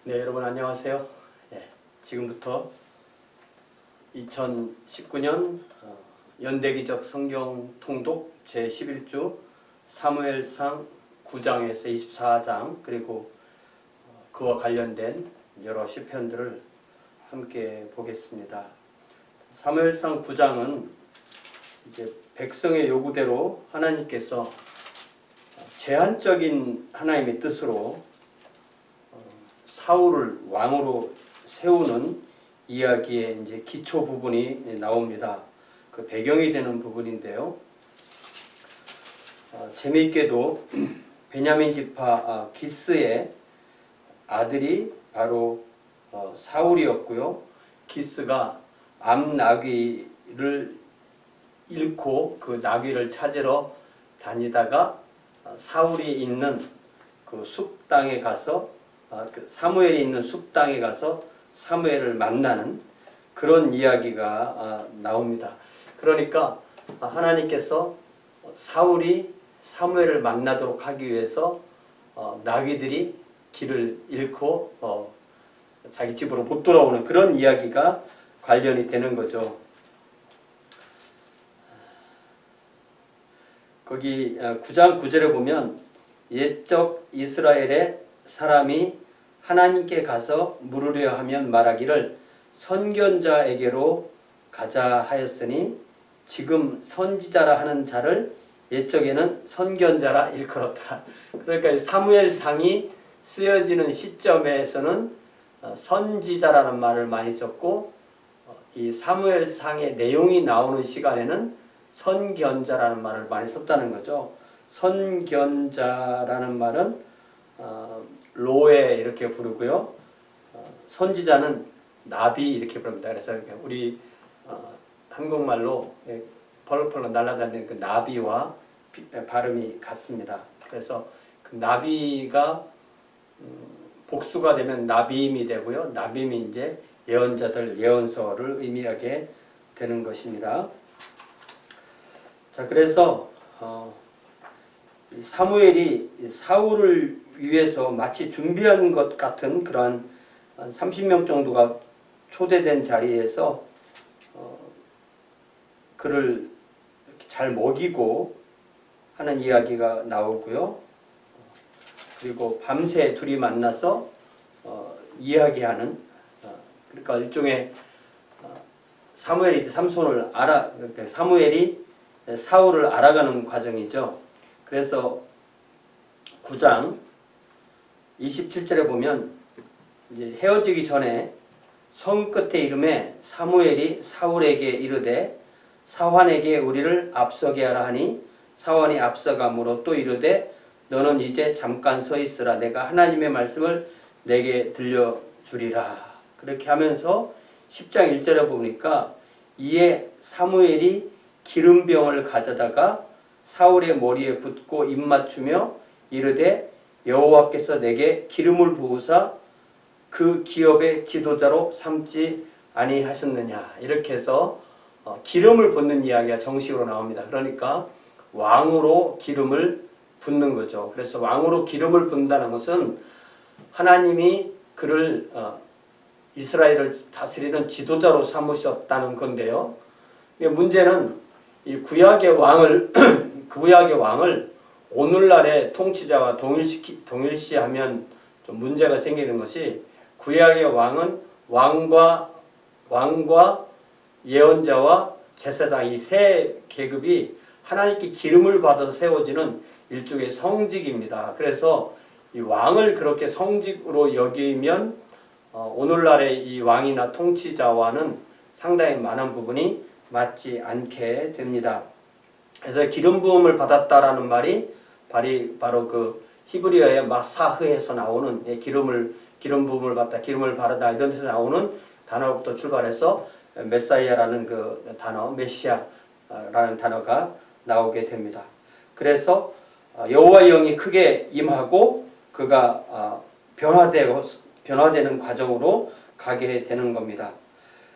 네, 여러분 안녕하세요. 지금부터 2019년 연대기적 성경 통독 제11주 사무엘상 9장에서 24장 그리고 그와 관련된 여러 시편들을 함께 보겠습니다. 사무엘상 9장은 이제 백성의 요구대로 하나님께서 제한적인 하나님의 뜻으로 사울을 왕으로 세우는 이야기의 이제 기초 부분이 나옵니다. 그 배경이 되는 부분인데요. 재미있게도 베냐민 지파 기스의 아들이 바로 사울이었고요. 기스가 암나귀를 잃고 그 나귀를 찾으러 다니다가 사울이 있는 그 숲땅에 가서 사무엘이 있는 숲땅에 가서 사무엘을 만나는 그런 이야기가 나옵니다. 그러니까 하나님께서 사울이 사무엘을 만나도록 하기 위해서 나귀들이 길을 잃고 자기 집으로 못 돌아오는 그런 이야기가 관련이 되는 거죠. 거기 9장 9절에 보면 옛적 이스라엘의 사람이 하나님께 가서 물으려 하면 말하기를 선견자에게로 가자 하였으니 지금 선지자라 하는 자를 옛적에는 선견자라 일컬었다. 그러니까 사무엘상이 쓰여지는 시점에서는 선지자라는 말을 많이 썼고 이 사무엘상의 내용이 나오는 시간에는 선견자라는 말을 많이 썼다는 거죠. 선견자라는 말은 로에 이렇게 부르고요. 선지자는 나비 이렇게 부릅니다. 그래서 우리 한국말로 펄럭펄럭 날아다니는 그 나비와 발음이 같습니다. 그래서 그 나비가 복수가 되면 나비임이 되고요. 나비임이 이제 예언자들, 예언서를 의미하게 되는 것입니다. 자, 그래서 사무엘이 사울을 위해서 마치 준비한 것 같은 그런 한 30명 정도가 초대된 자리에서 그를 잘 먹이고 하는 이야기가 나오고요. 그리고 밤새 둘이 만나서 이야기하는 그러니까 일종의 사무엘이 삼손을 사무엘이 사울을 알아가는 과정이죠. 그래서 9장 27절에 보면 이제 헤어지기 전에 성 끝에 이름에 사무엘이 사울에게 이르되 사환에게 우리를 앞서게 하라 하니 사환이 앞서가므로 또 이르되 너는 이제 잠깐 서 있으라 내가 하나님의 말씀을 내게 들려주리라. 그렇게 하면서 10장 1절에 보니까 이에 사무엘이 기름병을 가져다가 사울의 머리에 붓고 입맞추며 이르되 여호와께서 내게 기름을 부으사 그 기업의 지도자로 삼지 아니하셨느냐. 이렇게 해서 기름을 붓는 이야기가 정식으로 나옵니다. 그러니까 왕으로 기름을 붓는 거죠. 그래서 왕으로 기름을 붓는다는 것은 하나님이 그를 이스라엘을 다스리는 지도자로 삼으셨다는 건데요. 문제는 이 구약의 왕을 오늘날의 통치자와 동일시하면 좀 문제가 생기는 것이 구약의 왕은 왕과 예언자와 제사장 이 세 계급이 하나님께 기름을 받아서 세워지는 일종의 성직입니다. 그래서 이 왕을 그렇게 성직으로 여기면 오늘날의 이 왕이나 통치자와는 상당히 많은 부분이 맞지 않게 됩니다. 그래서 기름 부음을 받았다라는 말이 바로 그 히브리어의 마사흐에서 나오는 기름 부음을 받다, 기름을 바르다 이런 데서 나오는 단어부터 출발해서 메사이아라는 그 단어, 메시아라는 단어가 나오게 됩니다. 그래서 여호와의 영이 크게 임하고 그가 변화되는 과정으로 가게 되는 겁니다.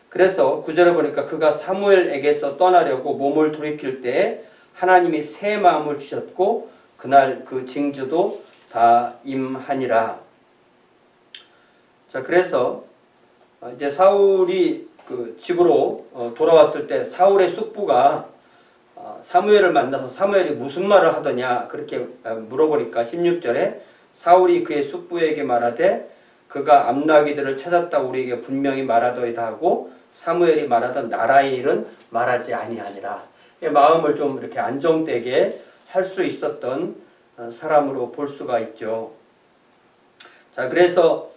그래서 9절에 보니까 그가 사무엘에게서 떠나려고 몸을 돌이킬 때에 하나님이 새 마음을 주셨고 그날 그 징조도 다 임하니라. 자, 그래서 이제 사울이 그 집으로 돌아왔을 때 사울의 숙부가 사무엘을 만나서 사무엘이 무슨 말을 하더냐 그렇게 물어보니까 16절에 사울이 그의 숙부에게 말하되 그가 암나기들을 찾았다고 우리에게 분명히 말하더이다 하고 사무엘이 말하던 나라의 일은 말하지 아니하니라. 마음을 좀 이렇게 안정되게 할 수 있었던 사람으로 볼 수가 있죠. 자, 그래서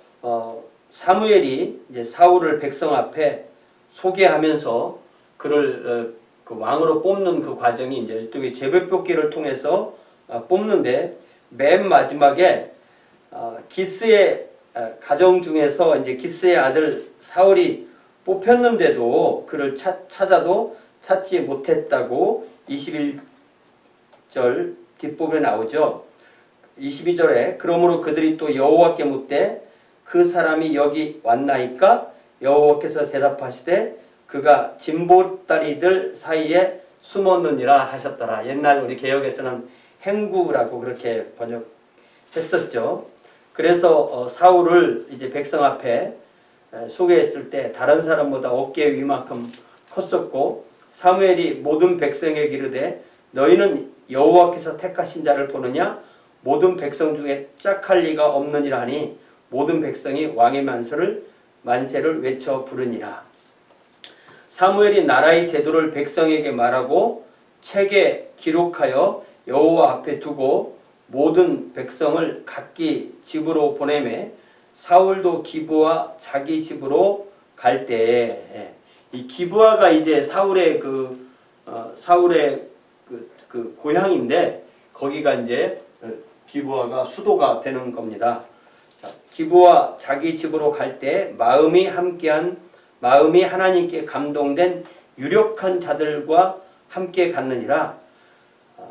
사무엘이 이제 사울을 백성 앞에 소개하면서 그를 그 왕으로 뽑는 그 과정이 이제 일종의 제비뽑기를 통해서 뽑는데 맨 마지막에 기스의 가정 중에서 이제 기스의 아들 사울이 뽑혔는데도 그를 찾아도 찾지 못했다고 21절 뒷부분에 나오죠. 22절에 그러므로 그들이 또 여호와께 묻되 그 사람이 여기 왔나이까? 여호와께서 대답하시되 그가 진보다리들 사이에 숨었느니라 하셨더라. 옛날 우리 개역에서는 행구라고 그렇게 번역했었죠. 그래서 사울을 이제 백성 앞에 소개했을 때 다른 사람보다 어깨 위만큼 컸었고 사무엘이 모든 백성에게 이르되 너희는 여호와께서 택하신 자를 보느냐? 모든 백성 중에 짝할 리가 없느니라 하니 모든 백성이 왕의 만세를 외쳐 부르니라. 사무엘이 나라의 제도를 백성에게 말하고 책에 기록하여 여호와 앞에 두고 모든 백성을 각기 집으로 보내매 사울도 기브와 자기 집으로 갈 때에 이 기브아가 이제 사울의 그 고향인데 거기가 이제 기브아가 수도가 되는 겁니다. 기브아 자기 집으로 갈 때 마음이 하나님께 감동된 유력한 자들과 함께 갔느니라.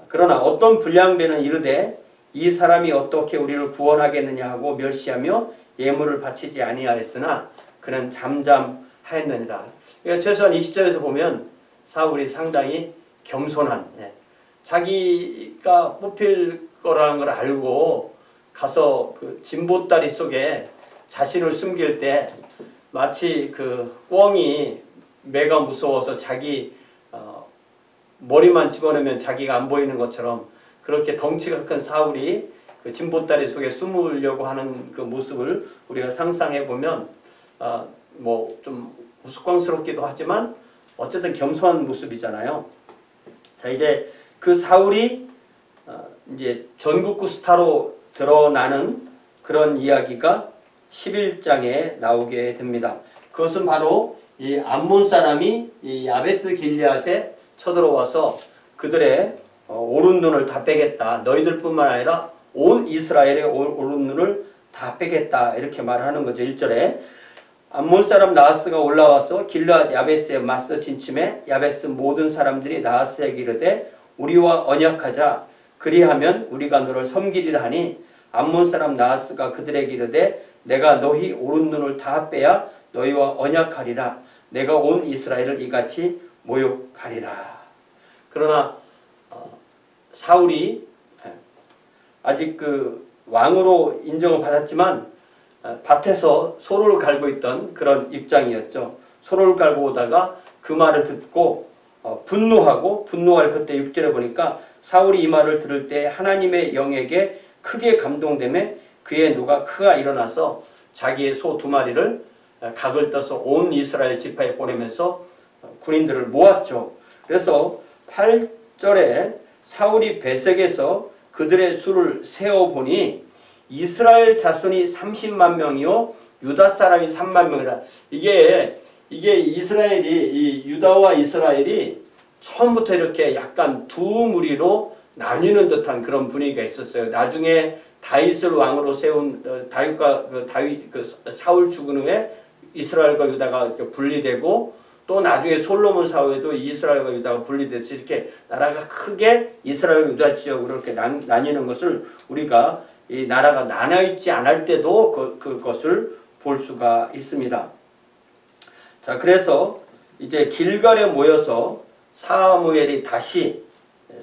그러나 어떤 불량배는 이르되 이 사람이 어떻게 우리를 구원하겠느냐 하고 멸시하며 예물을 바치지 아니하였으나 그는 잠잠하였느니라. 그러니까 최소한 이 시점에서 보면 사울이 상당히 겸손한, 자기가 뽑힐 거라는 걸 알고 가서 그 진보다리 속에 자신을 숨길 때 마치 그 꿩이 매가 무서워서 자기 머리만 집어넣으면 자기가 안 보이는 것처럼 그렇게 덩치가 큰 사울이 그 진보다리 속에 숨으려고 하는 그 모습을 우리가 상상해 보면 뭐 좀 우스꽝스럽기도 하지만 어쨌든 겸손한 모습이잖아요. 자, 이제 그 사울이 이제 전국구 스타로 드러나는 그런 이야기가 11장에 나오게 됩니다. 그것은 바로 이 암몬 사람이 이 야베스 길리앗에 쳐들어와서 그들의 오른 눈을 다 빼겠다. 너희들뿐만 아니라 온 이스라엘의 오른 눈을 다 빼겠다. 이렇게 말하는 거죠. 1절에 암몬 사람 나하스가 올라와서 길르앗 야베스에 맞서 진침해 야베스 모든 사람들이 나하스에게 이르되 우리와 언약하자. 그리하면 우리가 너를 섬기리라 하니 암몬 사람 나하스가 그들에게 이르되 내가 너희 오른 눈을 다 빼야 너희와 언약하리라. 내가 온 이스라엘을 이같이 모욕하리라. 그러나 사울이 아직 그 왕으로 인정을 받았지만 밭에서 소를 갈고 있던 그런 입장이었죠. 소를 갈고 오다가 그 말을 듣고 분노할 그때 6절에 보니까 사울이 이 말을 들을 때 하나님의 영에게 크게 감동되매 그의 누가 크가 일어나서 자기의 소 2마리를 각을 떠서 온 이스라엘 지파에 보내면서 군인들을 모았죠. 그래서 8절에 사울이 베색에서 그들의 수를 세어보니 이스라엘 자손이 30만 명이요 유다 사람이 3만 명이라. 이게 이스라엘이 이 유다와 이스라엘이 처음부터 이렇게 약간 두 무리로 나뉘는 듯한 그런 분위기가 있었어요. 나중에 다윗을 왕으로 세운 사울 죽은 후에 이스라엘과 유다가 분리되고 또 나중에 솔로몬 사후에도 이스라엘과 유다가 분리돼서 이렇게 나라가 크게 이스라엘 유다 지역으로 이렇게 나뉘는 것을 우리가 이 나라가 나눠있지 않을 때도 그것을 볼 수가 있습니다. 자, 그래서 이제 길갈에 모여서 사무엘이 다시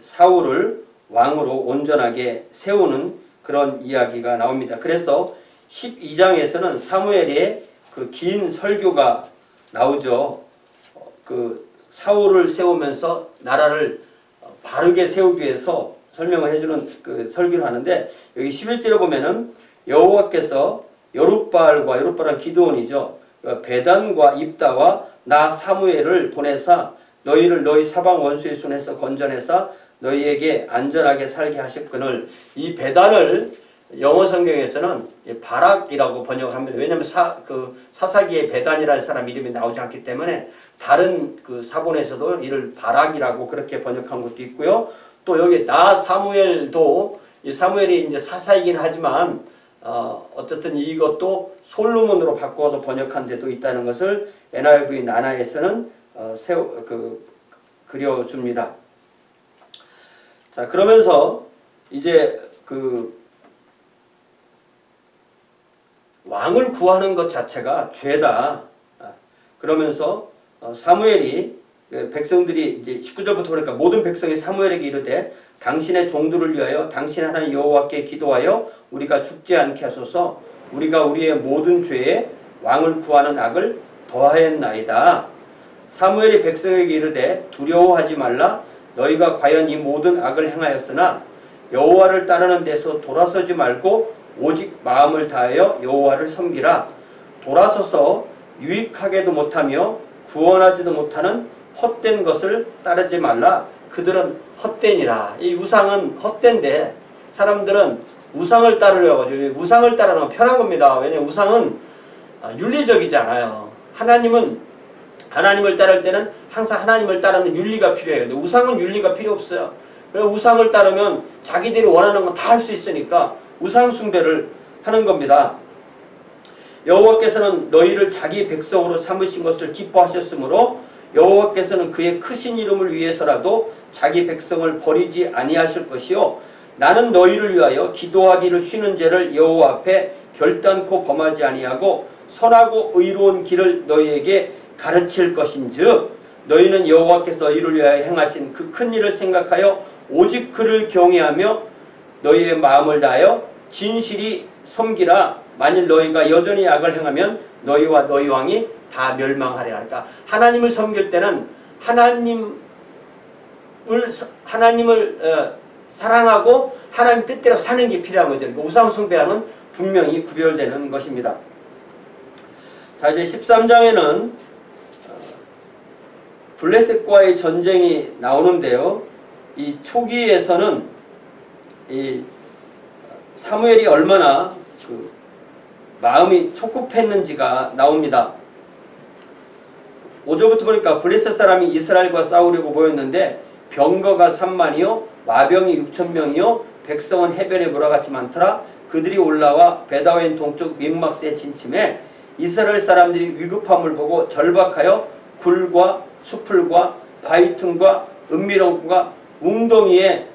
사울을 왕으로 온전하게 세우는 그런 이야기가 나옵니다. 그래서 12장에서는 사무엘의 그 긴 설교가 나오죠. 그 사울을 세우면서 나라를 바르게 세우기 위해서 설명을 해주는 그 설교를 하는데, 여기 11절에 보면은 여호와께서 여룻바알은 기드온이죠. 베단과 입다와 나 사무엘을 보내사 너희를 너희 사방 원수의 손에서 건져내사 너희에게 안전하게 살게 하셨거늘. 이 베단을 영어 성경에서는 바락이라고 번역을 합니다. 왜냐하면 사사기에 베단이라는 사람 이름이 나오지 않기 때문에 다른 그 사본에서도 이를 바락이라고 그렇게 번역한 것도 있고요. 또 여기 나 사무엘도, 이 사무엘이 이제 사사이긴 하지만 어쨌든 이것도 솔로몬으로 바꿔서 번역한 데도 있다는 것을 NIV 나나에서는 그려줍니다. 자, 그러면서 이제 그 왕을 구하는 것 자체가 죄다. 그러면서 사무엘이 백성들이 이제 19절부터 보니까 모든 백성이 사무엘에게 이르되 당신의 종들을 위하여 당신 하나님 여호와께 기도하여 우리가 죽지 않게 하소서. 우리가 우리의 모든 죄에 왕을 구하는 악을 더하였나이다. 사무엘이 백성에게 이르되 두려워하지 말라. 너희가 과연 이 모든 악을 행하였으나 여호와를 따르는 데서 돌아서지 말고 오직 마음을 다하여 여호와를 섬기라. 돌아서서 유익하게도 못하며 구원하지도 못하는 헛된 것을 따르지 말라. 그들은 헛되니라. 이 우상은 헛된데 사람들은 우상을 따르려고 하죠. 우상을 따르면 편한 겁니다. 왜냐하면 우상은 윤리적이지 않아요. 하나님을 따를 때는 항상 하나님을 따르는 윤리가 필요해요. 근데 우상은 윤리가 필요 없어요. 그래서 우상을 따르면 자기들이 원하는 건 다 할 수 있으니까 우상 숭배를 하는 겁니다. 여호와께서는 너희를 자기 백성으로 삼으신 것을 기뻐하셨으므로 여호와께서는 그의 크신 이름을 위해서라도 자기 백성을 버리지 아니하실 것이요 나는 너희를 위하여 기도하기를 쉬는 죄를 여호와 앞에 결단코 범하지 아니하고 선하고 의로운 길을 너희에게 가르칠 것인즉 너희는 여호와께서 너희를 위하여 행하신 그 큰 일을 생각하여 오직 그를 경외하며 너희의 마음을 다하여 진실이 섬기라. 만일 너희가 여전히 악을 행하면 너희와 너희 왕이 다 멸망하리라. 그러니까 하나님을 섬길 때는 하나님을 사랑하고 하나님 뜻대로 사는 게 필요한 거죠. 그러니까 우상 숭배와는 분명히 구별되는 것입니다. 자, 이제 13장에는 블레셋과의 전쟁이 나오는데요. 이 초기에서는 이 사무엘이 얼마나 그 마음이 촉급했는지가 나옵니다. 5절부터 보니까 블레셋 사람이 이스라엘과 싸우려고 모였는데 병거가 3만이요 마병이 6,000명이요 백성은 해변에 물화같이 많더라. 그들이 올라와 베다웬 동쪽 믹막스에 진침해 이스라엘 사람들이 위급함을 보고 절박하여 굴과 수풀과 바위 틈과 은밀원과 웅덩이에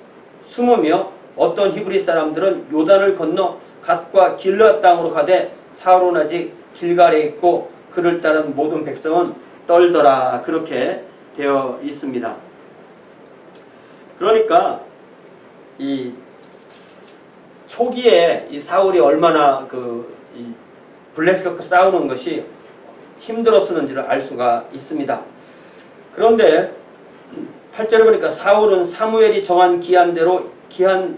숨으며 어떤 히브리 사람들은 요단을 건너 갓과 길르앗 땅으로 가되 사울은 아직 길갈에 있고 그를 따른 모든 백성은 떨더라. 그렇게 되어 있습니다. 그러니까 초기에 이 사울이 얼마나 이 블레셋과 싸우는 것이 힘들었었는지를 알 수가 있습니다. 그런데 8절에 보니까 사울은 사무엘이 정한 기한대로 1회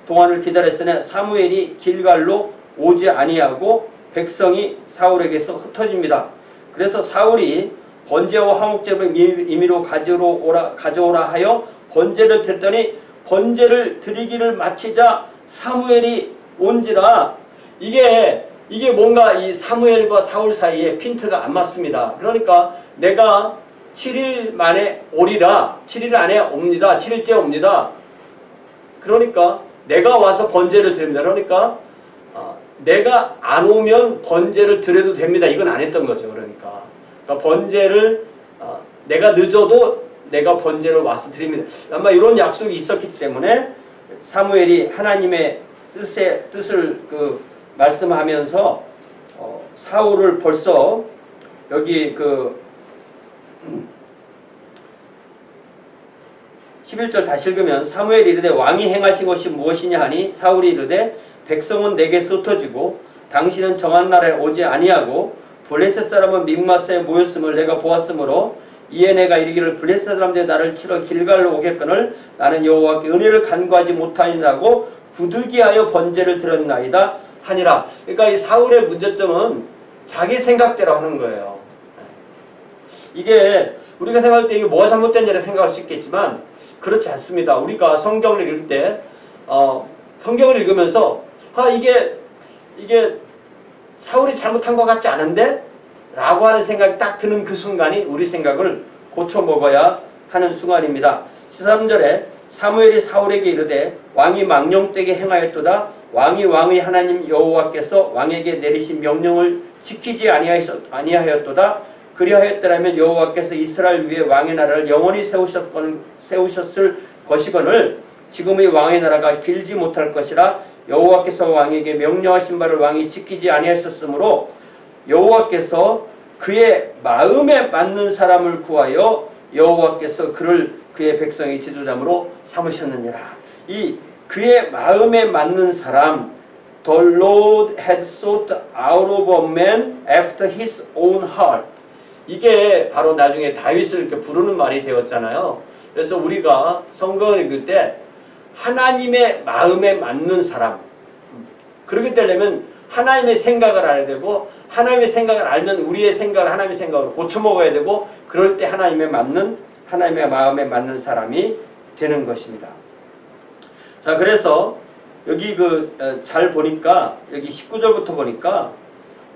동안을 기다렸으나 사무엘이 길갈로 오지 아니하고 백성이 사울에게서 흩어집니다. 그래서 사울이 번제와 화목제를 임의로 가져오라 하여 번제를 드렸더니 번제를 드리기를 마치자 사무엘이 온지라. 이게 뭔가 이 사무엘과 사울 사이에 핀트가 안 맞습니다. 그러니까 내가 7일 만에 오리라. 7일 안에 옵니다. 7일째 옵니다. 그러니까 내가 와서 번제를 드립니다. 그러니까 내가 안 오면 번제를 드려도 됩니다. 이건 안 했던 거죠. 그러니까 번제를 내가 늦어도 내가 번제를 와서 드립니다. 아마 이런 약속이 있었기 때문에 사무엘이 하나님의 뜻을 말씀하면서 사울을 벌써 여기 11절 다시 읽으면 사무엘이 이르되 왕이 행하신 것이 무엇이냐 하니 사울이 이르되 백성은 내게서 흩어지고 당신은 정한 날에 오지 아니하고 블레셋 사람은 믹마스에 모였음을 내가 보았으므로 이에 내가 이르기를 블레셋 사람들이 나를 치러 길갈로 오겠거늘 나는 여호와께 은혜를 간구하지 못하니라고 부득이하여 번제를 드렸나이다 하니라. 그러니까 이 사울의 문제점은 자기 생각대로 하는 거예요. 이게 우리가 생각할 때 이게 뭐가 잘못된 일이라 생각할 수 있겠지만 그렇지 않습니다. 우리가 성경을 읽을 때 성경을 읽으면서 이게 사울이 잘못한 것 같지 않은데? 라고 하는 생각이 딱 드는 그 순간이 우리 생각을 고쳐먹어야 하는 순간입니다. 13절에 사무엘이 사울에게 이르되 왕이 망령되게 행하였도다. 왕의 하나님 여호와께서 왕에게 내리신 명령을 지키지 아니하였도다. 그리하였더라면 여호와께서 이스라엘 위에 왕의 나라를 영원히 세우셨을 것이거늘 지금의 왕의 나라가 길지 못할 것이라. 여호와께서 왕에게 명령하신 바를 왕이 지키지 아니하셨으므로 여호와께서 그의 마음에 맞는 사람을 구하여 여호와께서 그를 그의 백성의 지도자로 삼으셨느니라. 이 그의 마음에 맞는 사람, The Lord had sought out of a man after his own heart. 이게 바로 나중에 다윗을 이렇게 부르는 말이 되었잖아요. 그래서 우리가 성경을 읽을 때 하나님의 마음에 맞는 사람, 그렇게 되려면 하나님의 생각을 알아야 되고 하나님의 생각을 알면 우리의 생각을 하나님의 생각으로 고쳐먹어야 되고 그럴 때 하나님의 마음에 맞는 사람이 되는 것입니다. 자, 그래서 여기 잘 보니까 여기 19절부터 보니까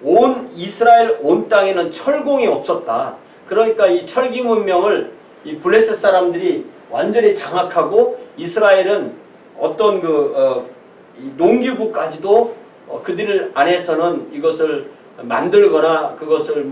온 이스라엘 온 땅에는 철공이 없었다. 그러니까 이 철기 문명을 이 블레셋 사람들이 완전히 장악하고 이스라엘은 어떤 농기구까지도 그들 안에서는 이것을 만들거나 그것을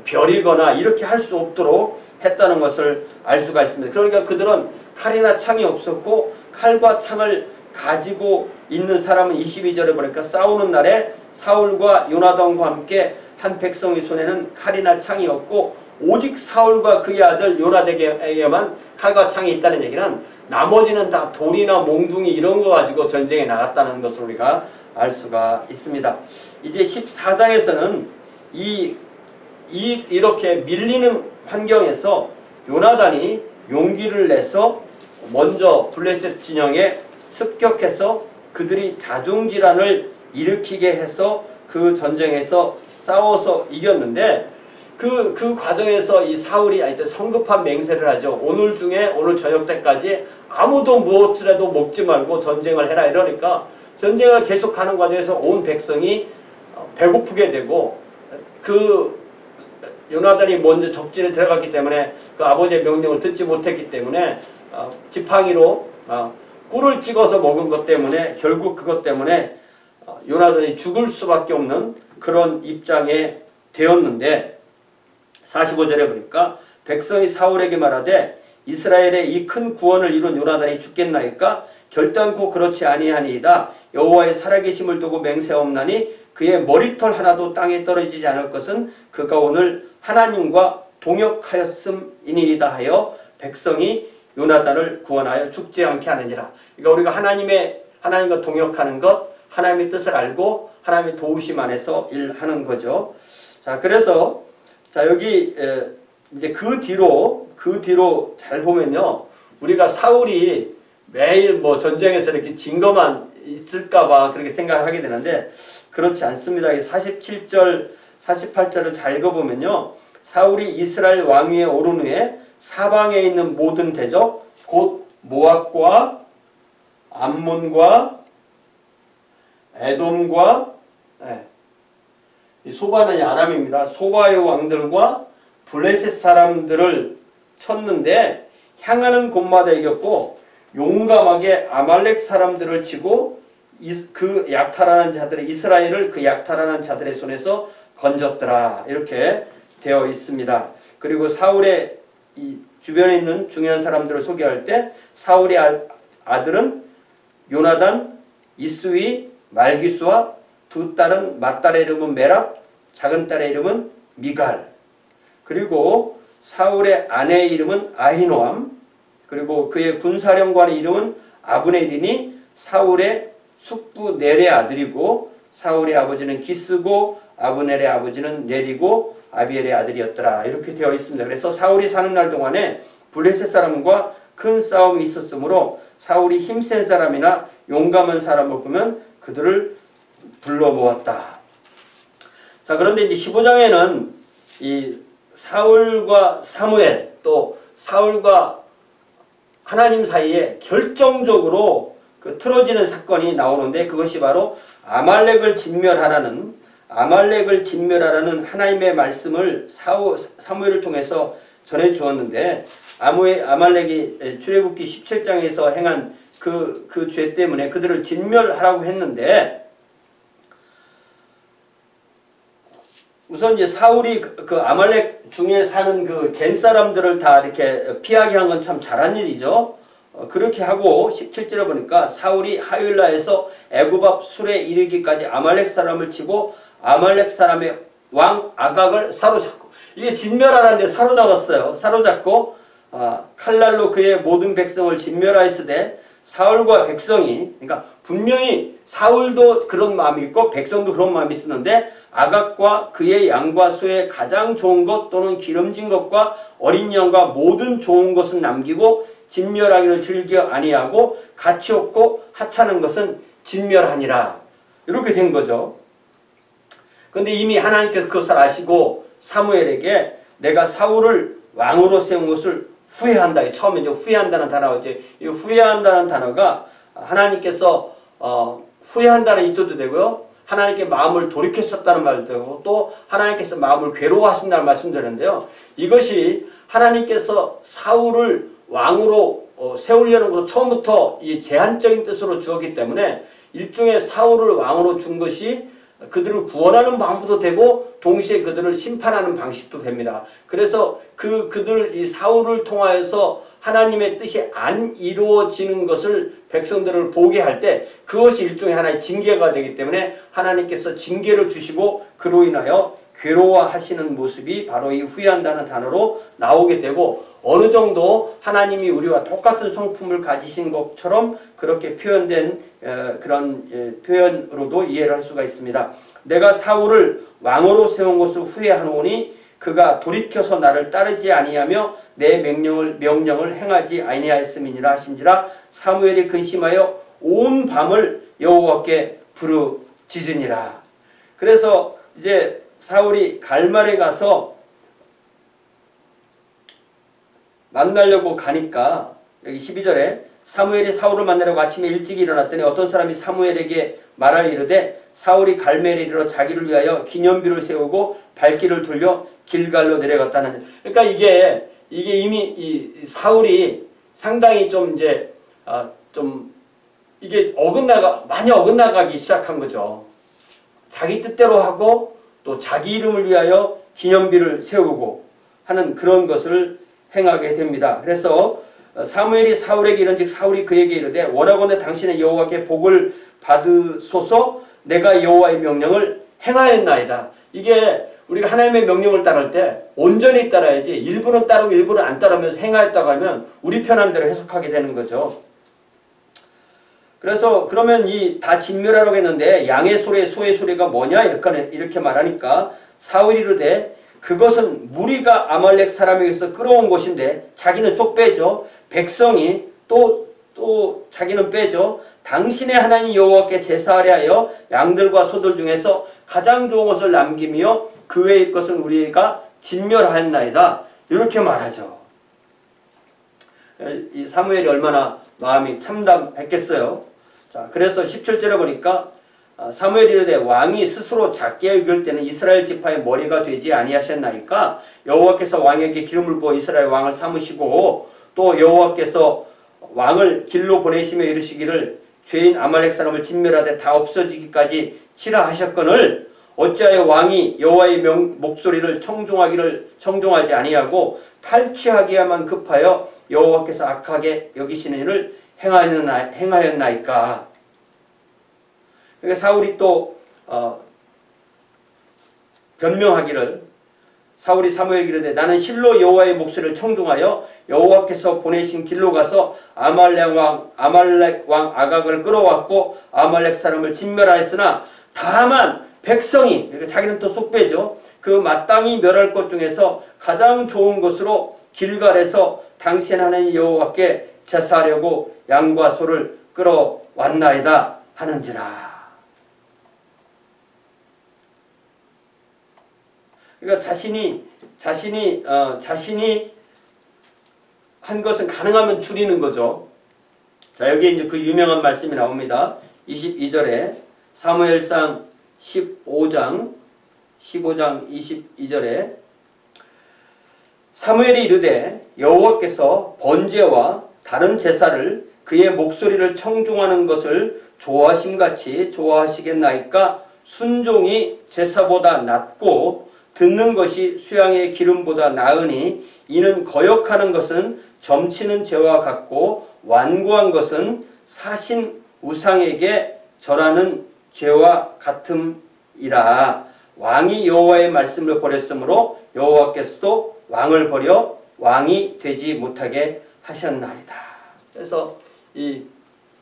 벼리거나 이렇게 할 수 없도록 했다는 것을 알 수가 있습니다. 그러니까 그들은 칼이나 창이 없었고 칼과 창을 가지고 있는 사람은 22절에 보니까 싸우는 날에 사울과 요나단과 함께 한 백성의 손에는 칼이나 창이 없고 오직 사울과 그의 아들 요나단에게만 칼과 창이 있다는 얘기는 나머지는 다 돌이나 몽둥이 이런 거 가지고 전쟁에 나갔다는 것을 우리가 알 수가 있습니다. 이제 14장에서는 이렇게 밀리는 환경에서 요나단이 용기를 내서 먼저 블레셋 진영에 습격해서 그들이 자중질환을 일으키게 해서 그 전쟁에서 싸워서 이겼는데 그 과정에서 이 사울이 이제 성급한 맹세를 하죠. 오늘 저녁 때까지 아무도 무엇이라도 먹지 말고 전쟁을 해라 이러니까 전쟁을 계속하는 과정에서 온 백성이 배고프게 되고 요나단이 먼저 적진에 들어갔기 때문에 그 아버지의 명령을 듣지 못했기 때문에 지팡이로 꿀을 찍어서 먹은 것 때문에 결국 그것 때문에 요나단이 죽을 수밖에 없는 그런 입장에 되었는데 45절에 보니까 백성이 사울에게 말하되 이스라엘의 이 큰 구원을 이룬 요나단이 죽겠나이까 결단코 그렇지 아니하니이다. 여호와의 살아계심을 두고 맹세하옵나니 그의 머리털 하나도 땅에 떨어지지 않을 것은 그가 오늘 하나님과 동역하였음이니이다 하여 백성이 요나단을 구원하여 죽지 않게 하느니라. 그러니까 우리가 하나님과 동역하는 것, 하나님의 뜻을 알고 하나님의 도우심 안에서 일하는 거죠. 자, 그래서 여기 이제 그 뒤로 잘 보면요, 우리가 사울이 매일 전쟁에서 이렇게 진 것만 있을까봐 그렇게 생각하게 되는데 그렇지 않습니다. 47절, 48절을 잘 읽어보면요, 사울이 이스라엘 왕위에 오른 후에 사방에 있는 모든 대적 곧 모압과 암몬과 에돔과 소바는 아람입니다. 소바의 왕들과 블레셋 사람들을 쳤는데 향하는 곳마다 이겼고 용감하게 아말렉 사람들을 치고 그 약탈하는 자들의 이스라엘을 그 약탈하는 자들의 손에서 건졌더라. 이렇게 되어 있습니다. 그리고 사울의 이 주변에 있는 중요한 사람들을 소개할 때 사울의 아들은 요나단, 이스위, 말기수와 두 딸은 맏딸의 이름은 메랍, 작은 딸의 이름은 미갈. 그리고 사울의 아내의 이름은 아히노암. 그리고 그의 군사령관의 이름은 아브넬이니 사울의 숙부 넬의 아들이고 사울의 아버지는 기스고 아브넬의 아버지는 넬이고 아비엘의 아들이었더라. 이렇게 되어 있습니다. 그래서 사울이 사는 날 동안에 블레셋 사람과 큰 싸움이 있었으므로 사울이 힘센 사람이나 용감한 사람을 보면 그들을 불러 모았다. 자, 그런데 이제 15장에는 이 사울과 사무엘 또 사울과 하나님 사이에 결정적으로 그 틀어지는 사건이 나오는데 그것이 바로 아말렉을 진멸하라는 하나님의 말씀을 사무엘을 통해서 전해 주었는데 아말렉이 출애굽기 17장에서 행한 그 죄 때문에 그들을 진멸하라고 했는데 우선 이제 사울이 그 아말렉 중에 사는 그 겐 사람들을 다 이렇게 피하게 한 건 참 잘한 일이죠. 그렇게 하고 17절에 보니까 사울이 하윌라에서 애굽 앞 술에 이르기까지 아말렉 사람을 치고 아말렉 사람의 왕 아각을 사로잡고 이게 진멸하라는데 사로잡았어요. 사로잡고 칼날로 그의 모든 백성을 진멸하였으되 사울과 백성이 그러니까 분명히 사울도 그런 마음이 있고 백성도 그런 마음이 있었는데 아각과 그의 양과 소의 가장 좋은 것 또는 기름진 것과 어린 양과 모든 좋은 것은 남기고 진멸하기를 즐겨 아니하고 가치 없고 하찮은 것은 진멸하니라. 이렇게 된 거죠. 그런데 이미 하나님께서 그것을 아시고 사무엘에게 내가 사울을 왕으로 세운 것을 후회한다. 처음에 이제 후회한다는 단어가 이제 이 후회한다는 단어가 하나님께서 후회한다는 뜻도 되고요. 하나님께 마음을 돌이켰었다는 말도 되고 또 하나님께서 마음을 괴로워하신다는 말씀드렸는데요. 이것이 하나님께서 사울을 왕으로 세우려는 것을 처음부터 이 제한적인 뜻으로 주었기 때문에 일종의 사울을 왕으로 준 것이 그들을 구원하는 방법도 되고 동시에 그들을 심판하는 방식도 됩니다. 그래서 그들 이 사울을 통하여서 하나님의 뜻이 안 이루어지는 것을 백성들을 보게 할 때 그것이 일종의 하나의 징계가 되기 때문에 하나님께서 징계를 주시고 그로 인하여 괴로워하시는 모습이 바로 이 후회한다는 단어로 나오게 되고 어느 정도 하나님이 우리와 똑같은 성품을 가지신 것처럼 그렇게 표현된 그런 표현으로도 이해를 할 수가 있습니다. 내가 사울을 왕으로 세운 것을 후회하노니 그가 돌이켜서 나를 따르지 아니하며 내 명령을 행하지 아니하였음이니라 하신지라. 사무엘이 근심하여 온 밤을 여호와께 부르짖으니라. 그래서 이제 사울이 갈말에 가서 만나려고 가니까 여기 12절에 사무엘이 사울을 만나려고 아침에 일찍 일어났더니 어떤 사람이 사무엘에게 말하여 이르되 사울이 갈멜에 이르러 자기를 위하여 기념비를 세우고 발길을 돌려 길갈로 내려갔다는. 그러니까 이게 이미 이 사울이 상당히 좀 이제 좀 이게 많이 어긋나가기 시작한 거죠. 자기 뜻대로 하고 또 자기 이름을 위하여 기념비를 세우고 하는 그런 것을 행하게 됩니다. 그래서 사무엘이 사울에게 이른즉 사울이 그에게 이르되 원하건대 당신의 여호와께 복을 받으소서. 내가 여호와의 명령을 행하였나이다. 이게 우리가 하나님의 명령을 따를 때 온전히 따라야지 일부는 따르고 일부는 안 따르면서 행하였다고 하면 우리 편한 대로 해석하게 되는 거죠. 그래서 그러면 이 다 진멸하라고 했는데 양의 소리 소의 소리가 뭐냐 이렇게 말하니까 사울이 이르되 그것은 무리가 아말렉 사람에게서 끌어온 것인데 자기는 쏙 빼죠. 백성이 또 자기는 빼죠. 당신의 하나님 여호와께 제사하려 하여 양들과 소들 중에서 가장 좋은 것을 남기며 그 외의 것은 우리가 진멸하였나이다. 이렇게 말하죠. 이 사무엘이 얼마나 마음이 참담했겠어요. 자, 그래서 17절에 보니까 사무엘이 이르되 왕이 스스로 작게 여길 때는 이스라엘 지파의 머리가 되지 아니하셨나이까. 여호와께서 왕에게 기름을 부어 이스라엘 왕을 삼으시고 또 여호와께서 왕을 길로 보내시며 이르시기를 죄인 아말렉 사람을 진멸하되 다 없어지기까지 치라 하셨거늘 어찌하여 왕이 여호와의 목소리를 청종하지 아니하고 탈취하기야만 급하여 여호와께서 악하게 여기시는 일을 행하였나이까. 그러니까 사울이 또 변명하기를 사울이 사무엘에게 이르되 나는 실로 여호와의 목소리를 청중하여 여호와께서 보내신 길로 가서 아말렉 왕 아각을 끌어왔고 아말렉 사람을 진멸하였으나 다만 백성이, 그러니까 자기는 또 속배죠. 그 마땅히 멸할 것 중에서 가장 좋은 것으로 길갈에서 당신 하나님 여호와께 제사하려고 양과 소를 끌어왔나이다 하는지라. 그러니까 자신이 한 것은 가능하면 줄이는 거죠. 자, 여기 이제 그 유명한 말씀이 나옵니다. 22절에 사무엘상 15장 22절에 사무엘이 이르되 여호와께서 번제와 다른 제사를 그의 목소리를 청중하는 것을 좋아하심같이 좋아하시겠나이까 순종이 제사보다 낫고 듣는 것이 수양의 기름보다 나으니 이는 거역하는 것은 점치는 죄와 같고 완고한 것은 사신 우상에게 절하는 죄와 같음이라. 왕이 여호와의 말씀을 버렸으므로 여호와께서도 왕을 버려 왕이 되지 못하게 하셨나이다. 그래서 이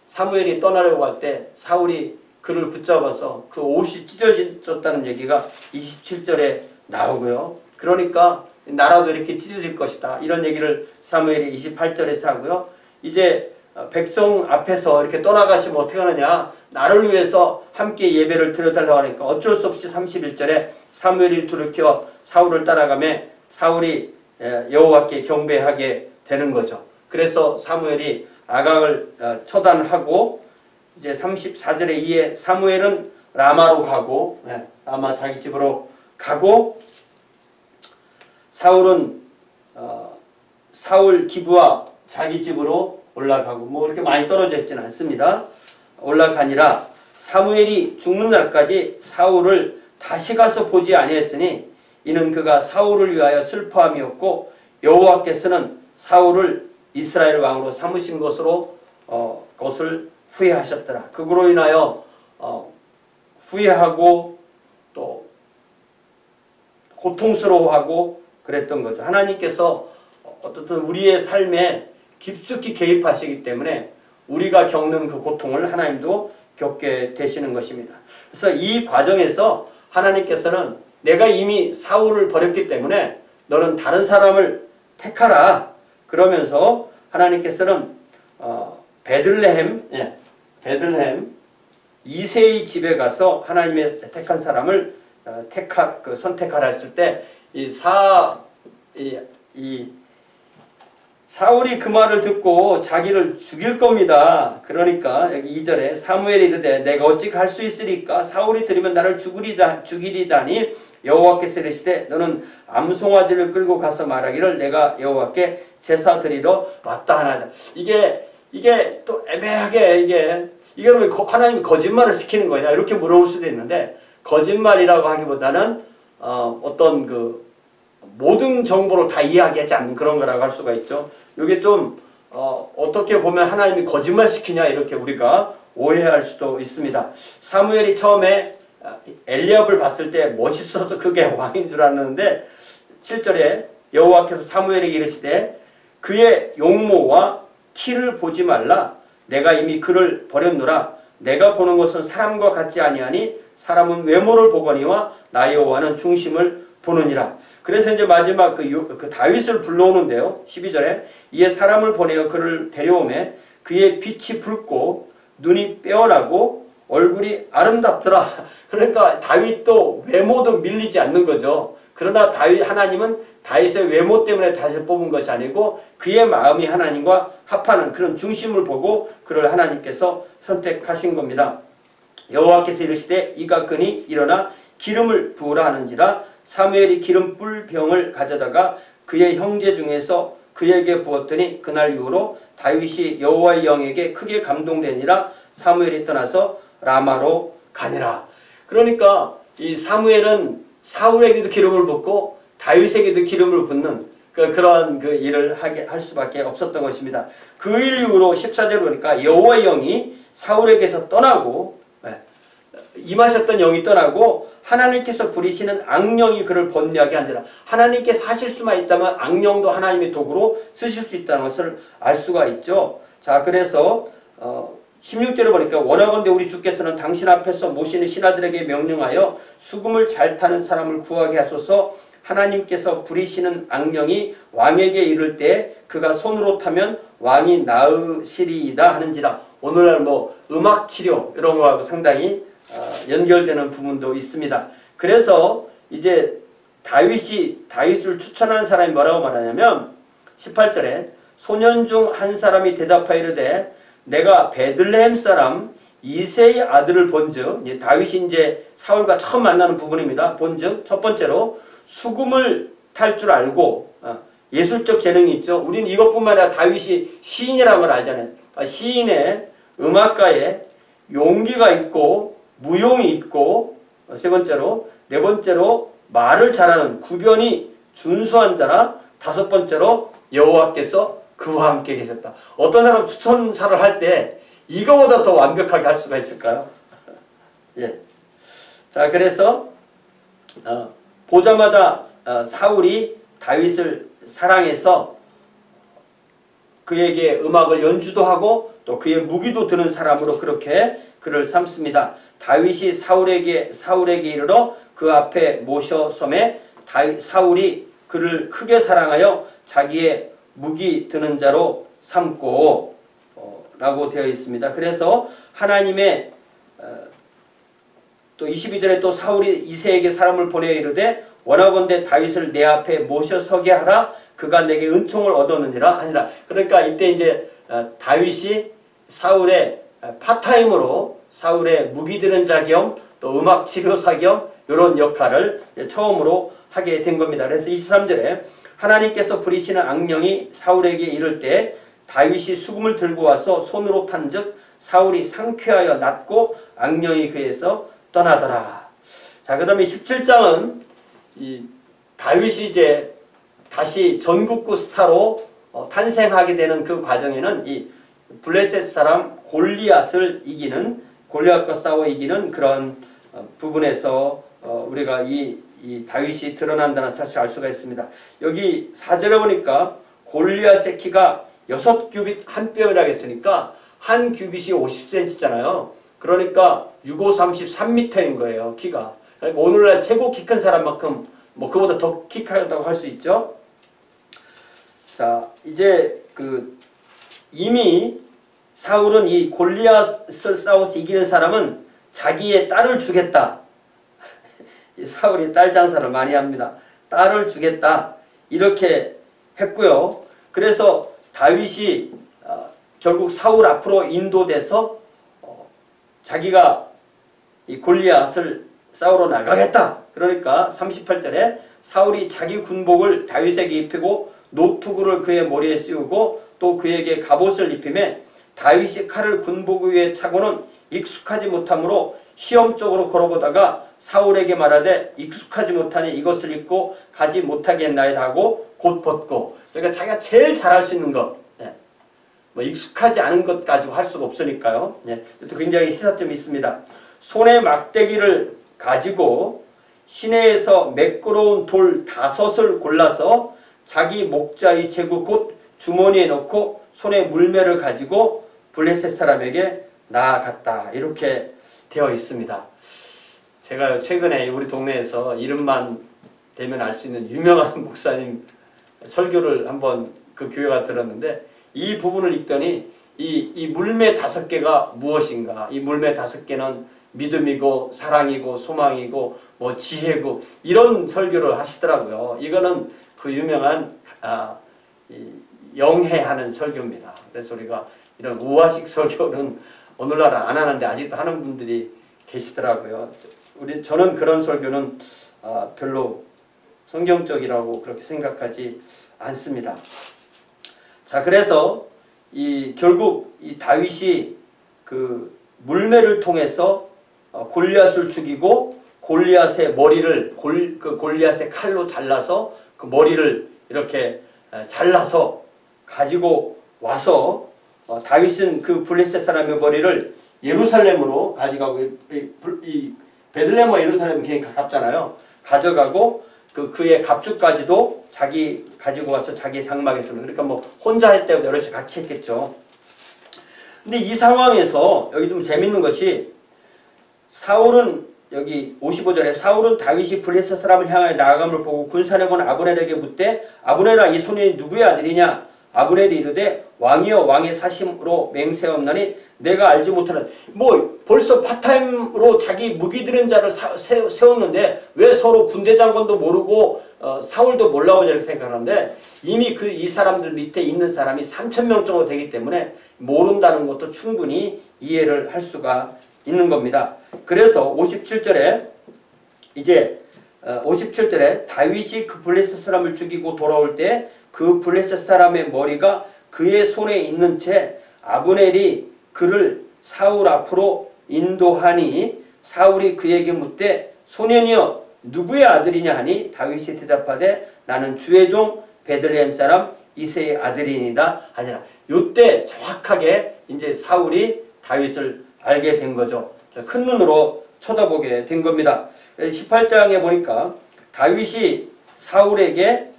사무엘이 떠나려고 할 때 사울이 그를 붙잡아서 그 옷이 찢어졌다는 얘기가 27절에 나오고요. 그러니까 나라도 이렇게 찢어질 것이다. 이런 얘기를 사무엘이 28절에서 하고요. 이제 백성 앞에서 이렇게 떠나가시면 어떻게 하느냐. 나를 위해서 함께 예배를 드려달라고 하니까 어쩔 수 없이 31절에 사무엘이 돌이켜 사울을 따라가며 사울이 여호와께 경배하게 되는 거죠. 그래서 사무엘이 아각을 처단하고 이제 34절에 이에 사무엘은 라마로 가고 라마 자기 집으로 가고 사울은 사울 기브와 자기 집으로 올라가고 뭐 그렇게 많이 떨어져 있지는 않습니다. 올라가니라 사무엘이 죽는 날까지 사울을 다시 가서 보지 아니했으니 이는 그가 사울을 위하여 슬퍼함이었고 여호와께서는 사울을 이스라엘 왕으로 삼으신 것으로 것을 후회하셨더라. 그거로 인하여 후회하고 또 고통스러워하고 그랬던 거죠. 하나님께서 어떻든 우리의 삶에 깊숙이 개입하시기 때문에 우리가 겪는 그 고통을 하나님도 겪게 되시는 것입니다. 그래서 이 과정에서 하나님께서는 내가 이미 사울을 버렸기 때문에 너는 다른 사람을 택하라. 그러면서 하나님께서는 베들레헴 이새의 집에 가서 하나님의 택한 사람을 선택하라 했을 때 사울이 그 말을 듣고 자기를 죽일 겁니다. 그러니까 여기 2절에 사무엘이 이르되 내가 어찌 갈 수 있으리까 사울이 들으면 나를 죽이리다니 여호와께서 이르시되 너는 암송아지를 끌고 가서 말하기를 내가 여호와께 제사 드리러 왔다 하나이다. 이게 또 애매하게 이게 왜 하나님이 거짓말을 시키는 거냐 이렇게 물어볼 수도 있는데 거짓말이라고 하기보다는 어떤 그 모든 정보를 다 이야기하지 않는 그런 거라고 할 수가 있죠. 이게 좀 어떻게 보면 하나님이 거짓말 시키냐 이렇게 우리가 오해할 수도 있습니다. 사무엘이 처음에 엘리압을 봤을 때 멋있어서 그게 왕인 줄 알았는데 7절에 여호와께서 사무엘에게 이르시되 그의 용모와 키를 보지 말라. 내가 이미 그를 버렸노라. 내가 보는 것은 사람과 같지 아니하니 사람은 외모를 보거니와 나 여호와는 중심을 보느니라. 그래서 이제 마지막 그 다윗을 불러오는데요. 12절에 이에 사람을 보내어 그를 데려오매 그의 빛이 붉고 눈이 빼어나고 얼굴이 아름답더라. 그러니까 다윗도 외모도 밀리지 않는 거죠. 그러나 하나님은 다윗의 외모 때문에 다시 뽑은 것이 아니고 그의 마음이 하나님과 합하는 그런 중심을 보고 그를 하나님께서 선택하신 겁니다. 여호와께서 이르시되 이가 그니 일어나 기름을 부으라 하는지라 사무엘이 기름불 병을 가져다가 그의 형제 중에서 그에게 부었더니 그날 이후로 다윗이 여호와의 영에게 크게 감동되니라. 사무엘이 떠나서 라마로 가니라. 그러니까 이 사무엘은 사울에게도 기름을 붓고 다윗에게도 기름을 붓는 그런 일을 할 수밖에 없었던 것입니다. 그 일 이후로 14절에 보니까 여호와의 영이 사울에게서 떠나고 임하셨던 영이 떠나고 하나님께서 부리시는 악령이 그를 번뇌하게 한지라. 하나님께 사실 수만 있다면 악령도 하나님의 도구로 쓰실 수 있다는 것을 알 수가 있죠. 자, 그래서 16절에 보니까 원하건대 우리 주께서는 당신 앞에서 모시는 신하들에게 명령하여 수금을 잘 타는 사람을 구하게 하소서. 하나님께서 부리시는 악령이 왕에게 이를 때 그가 손으로 타면 왕이 나으시리이다 하는지라. 오늘날 뭐 음악치료 이런 거하고 상당히 연결되는 부분도 있습니다. 그래서 이제 다윗을 추천하는 사람이 뭐라고 말하냐면 18절에 소년 중 한 사람이 대답하여 이르되 내가 베들레헴 사람 이새의 아들을 본즉, 다윗이 이제 사울과 처음 만나는 부분입니다. 본즉 첫 번째로 수금을 탈 줄 알고 예술적 재능이 있죠. 우리는 이것뿐만 아니라 다윗이 시인이라는 걸 알잖아요. 시인의 음악가의 용기가 있고 무용이 있고, 세 번째로, 네 번째로 말을 잘하는 구변이 준수한 자라, 다섯 번째로 여호와께서 그와 함께 계셨다. 어떤 사람 추천사를 할 때 이거보다 더 완벽하게 할 수가 있을까요? 예. 자, 그래서 보자마자 사울이 다윗을 사랑해서 그에게 음악을 연주도 하고 또 그의 무기도 드는 사람으로 그렇게 그를 삼습니다. 다윗이 사울에게 이르러 그 앞에 모셔섬에 사울이 그를 크게 사랑하여 자기의 무기 드는 자로 삼고 라고 되어 있습니다. 그래서 하나님의 또 22절에 또 사울이 이새에게 사람을 보내어 이르되 원하건대 다윗을 내 앞에 모셔서게 하라. 그가 내게 은총을 얻었느니라 하니라. 그러니까 이때 이제 다윗이 사울의 파타임으로 사울의 무기 드는 자 겸 또 음악 치료사 겸 이런 역할을 처음으로 하게 된 겁니다. 그래서 23절에 하나님께서 부리시는 악령이 사울에게 이를 때 다윗이 수금을 들고 와서 손으로 탄즉 사울이 상쾌하여 낫고 악령이 그에서 떠나더라. 자, 그 다음에 17장은 이 다윗이 이제 다시 전국구 스타로 탄생하게 되는 그 과정에는 이 블레셋 사람 골리앗과 싸워 이기는 그런 부분에서 우리가 이 다윗이 드러난다는 사실을 알 수가 있습니다. 여기 4절에 보니까 골리앗의 키가 6규빗 한 뼘이라고 했으니까 한 규빗이 50cm잖아요. 그러니까 6, 5, 33m인 거예요, 키가. 그러니까 오늘날 최고 키 큰 사람만큼 뭐 그보다 더 키 크다고 할 수 있죠. 자, 이제 이미 사울은 이 골리앗을 싸워서 이기는 사람은 자기의 딸을 주겠다. 사울이 딸 장사를 많이 합니다. 딸을 주겠다. 이렇게 했고요. 그래서 다윗이 결국 사울 앞으로 인도돼서 자기가 이 골리앗을 싸우러 나가겠다. 그러니까 38절에 사울이 자기 군복을 다윗에게 입히고 노투구를 그의 머리에 씌우고 또 그에게 갑옷을 입히매 다윗이 칼을 군복 위에 차고는 익숙하지 못하므로 시험적으로 걸어보다가 사울에게 말하되 익숙하지 못하니 이것을 입고 가지 못하겠나이다 하고 곧 벗고. 그러니까 자기가 제일 잘할 수 있는 것, 뭐 익숙하지 않은 것 가지고 할 수가 없으니까요. 또 굉장히 시사점이 있습니다. 손에 막대기를 가지고 시내에서 매끄러운 돌 5을 골라서 자기 목자의 제구 곧 주머니에 넣고 손에 물매를 가지고 블레셋 사람에게 나아갔다. 이렇게 되어 있습니다. 제가 최근에 우리 동네에서 이름만 대면 알 수 있는 유명한 목사님 설교를 한번 그 교회가 들었는데 이 부분을 읽더니 이 물매 5개가 무엇인가? 이 물매 5개는 믿음이고 사랑이고 소망이고 뭐 지혜고 이런 설교를 하시더라고요. 이거는 그 유명한 영해하는 설교입니다. 그래서 우리가 이런 우화식 설교는 오늘날 안 하는데 아직도 하는 분들이 계시더라고요. 저는 그런 설교는 별로 성경적이라고 그렇게 생각하지 않습니다. 자, 그래서 결국 이 다윗이 그 물매를 통해서 골리앗을 죽이고 골리앗의 머리를 골리앗의 칼로 잘라서 그 머리를 이렇게 잘라서 가지고 와서 다윗은 그 블레셋 사람의 머리를 예루살렘으로 가져가고 이 베들레헴과 예루살렘은 굉장히 가깝잖아요. 가져가고 그의 갑주까지도 자기 가지고 와서 자기 장막에 두는, 그러니까 뭐 혼자 했다고 여럿이 같이 했겠죠. 근데 이 상황에서 여기 좀 재밌는 것이 사울은 여기 55절에 사울은 다윗이 블레셋 사람을 향하여 나아감을 보고 군사령관 아브넬에게 묻되 아브넬아 이 소년이 누구의 아들이냐? 아브넬이 이르되 왕이여 왕의 사심으로 맹세하옵나니 내가 알지 못하는, 뭐 벌써 파타임으로 자기 무기 드는 자를 세웠는데 왜 서로 군대 장관도 모르고 사울도 몰라오냐 이렇게 생각하는데, 이미 이 사람들 밑에 있는 사람이 3,000명 정도 되기 때문에 모른다는 것도 충분히 이해를 할 수가 있는 겁니다. 그래서 57절에 이제 57절에 다윗이 그 블레셋 사람을 죽이고 돌아올 때 그 블레셋 사람의 머리가 그의 손에 있는 채 아브넬이 그를 사울 앞으로 인도하니 사울이 그에게 묻되 소년이여 누구의 아들이냐 하니 다윗이 대답하되 나는 주의 종 베들레헴 사람 이새의 아들이니이다 하니라. 요때 정확하게 이제 사울이 다윗을 알게 된 거죠. 큰 눈으로 쳐다보게 된 겁니다. 18장에 보니까 다윗이 사울에게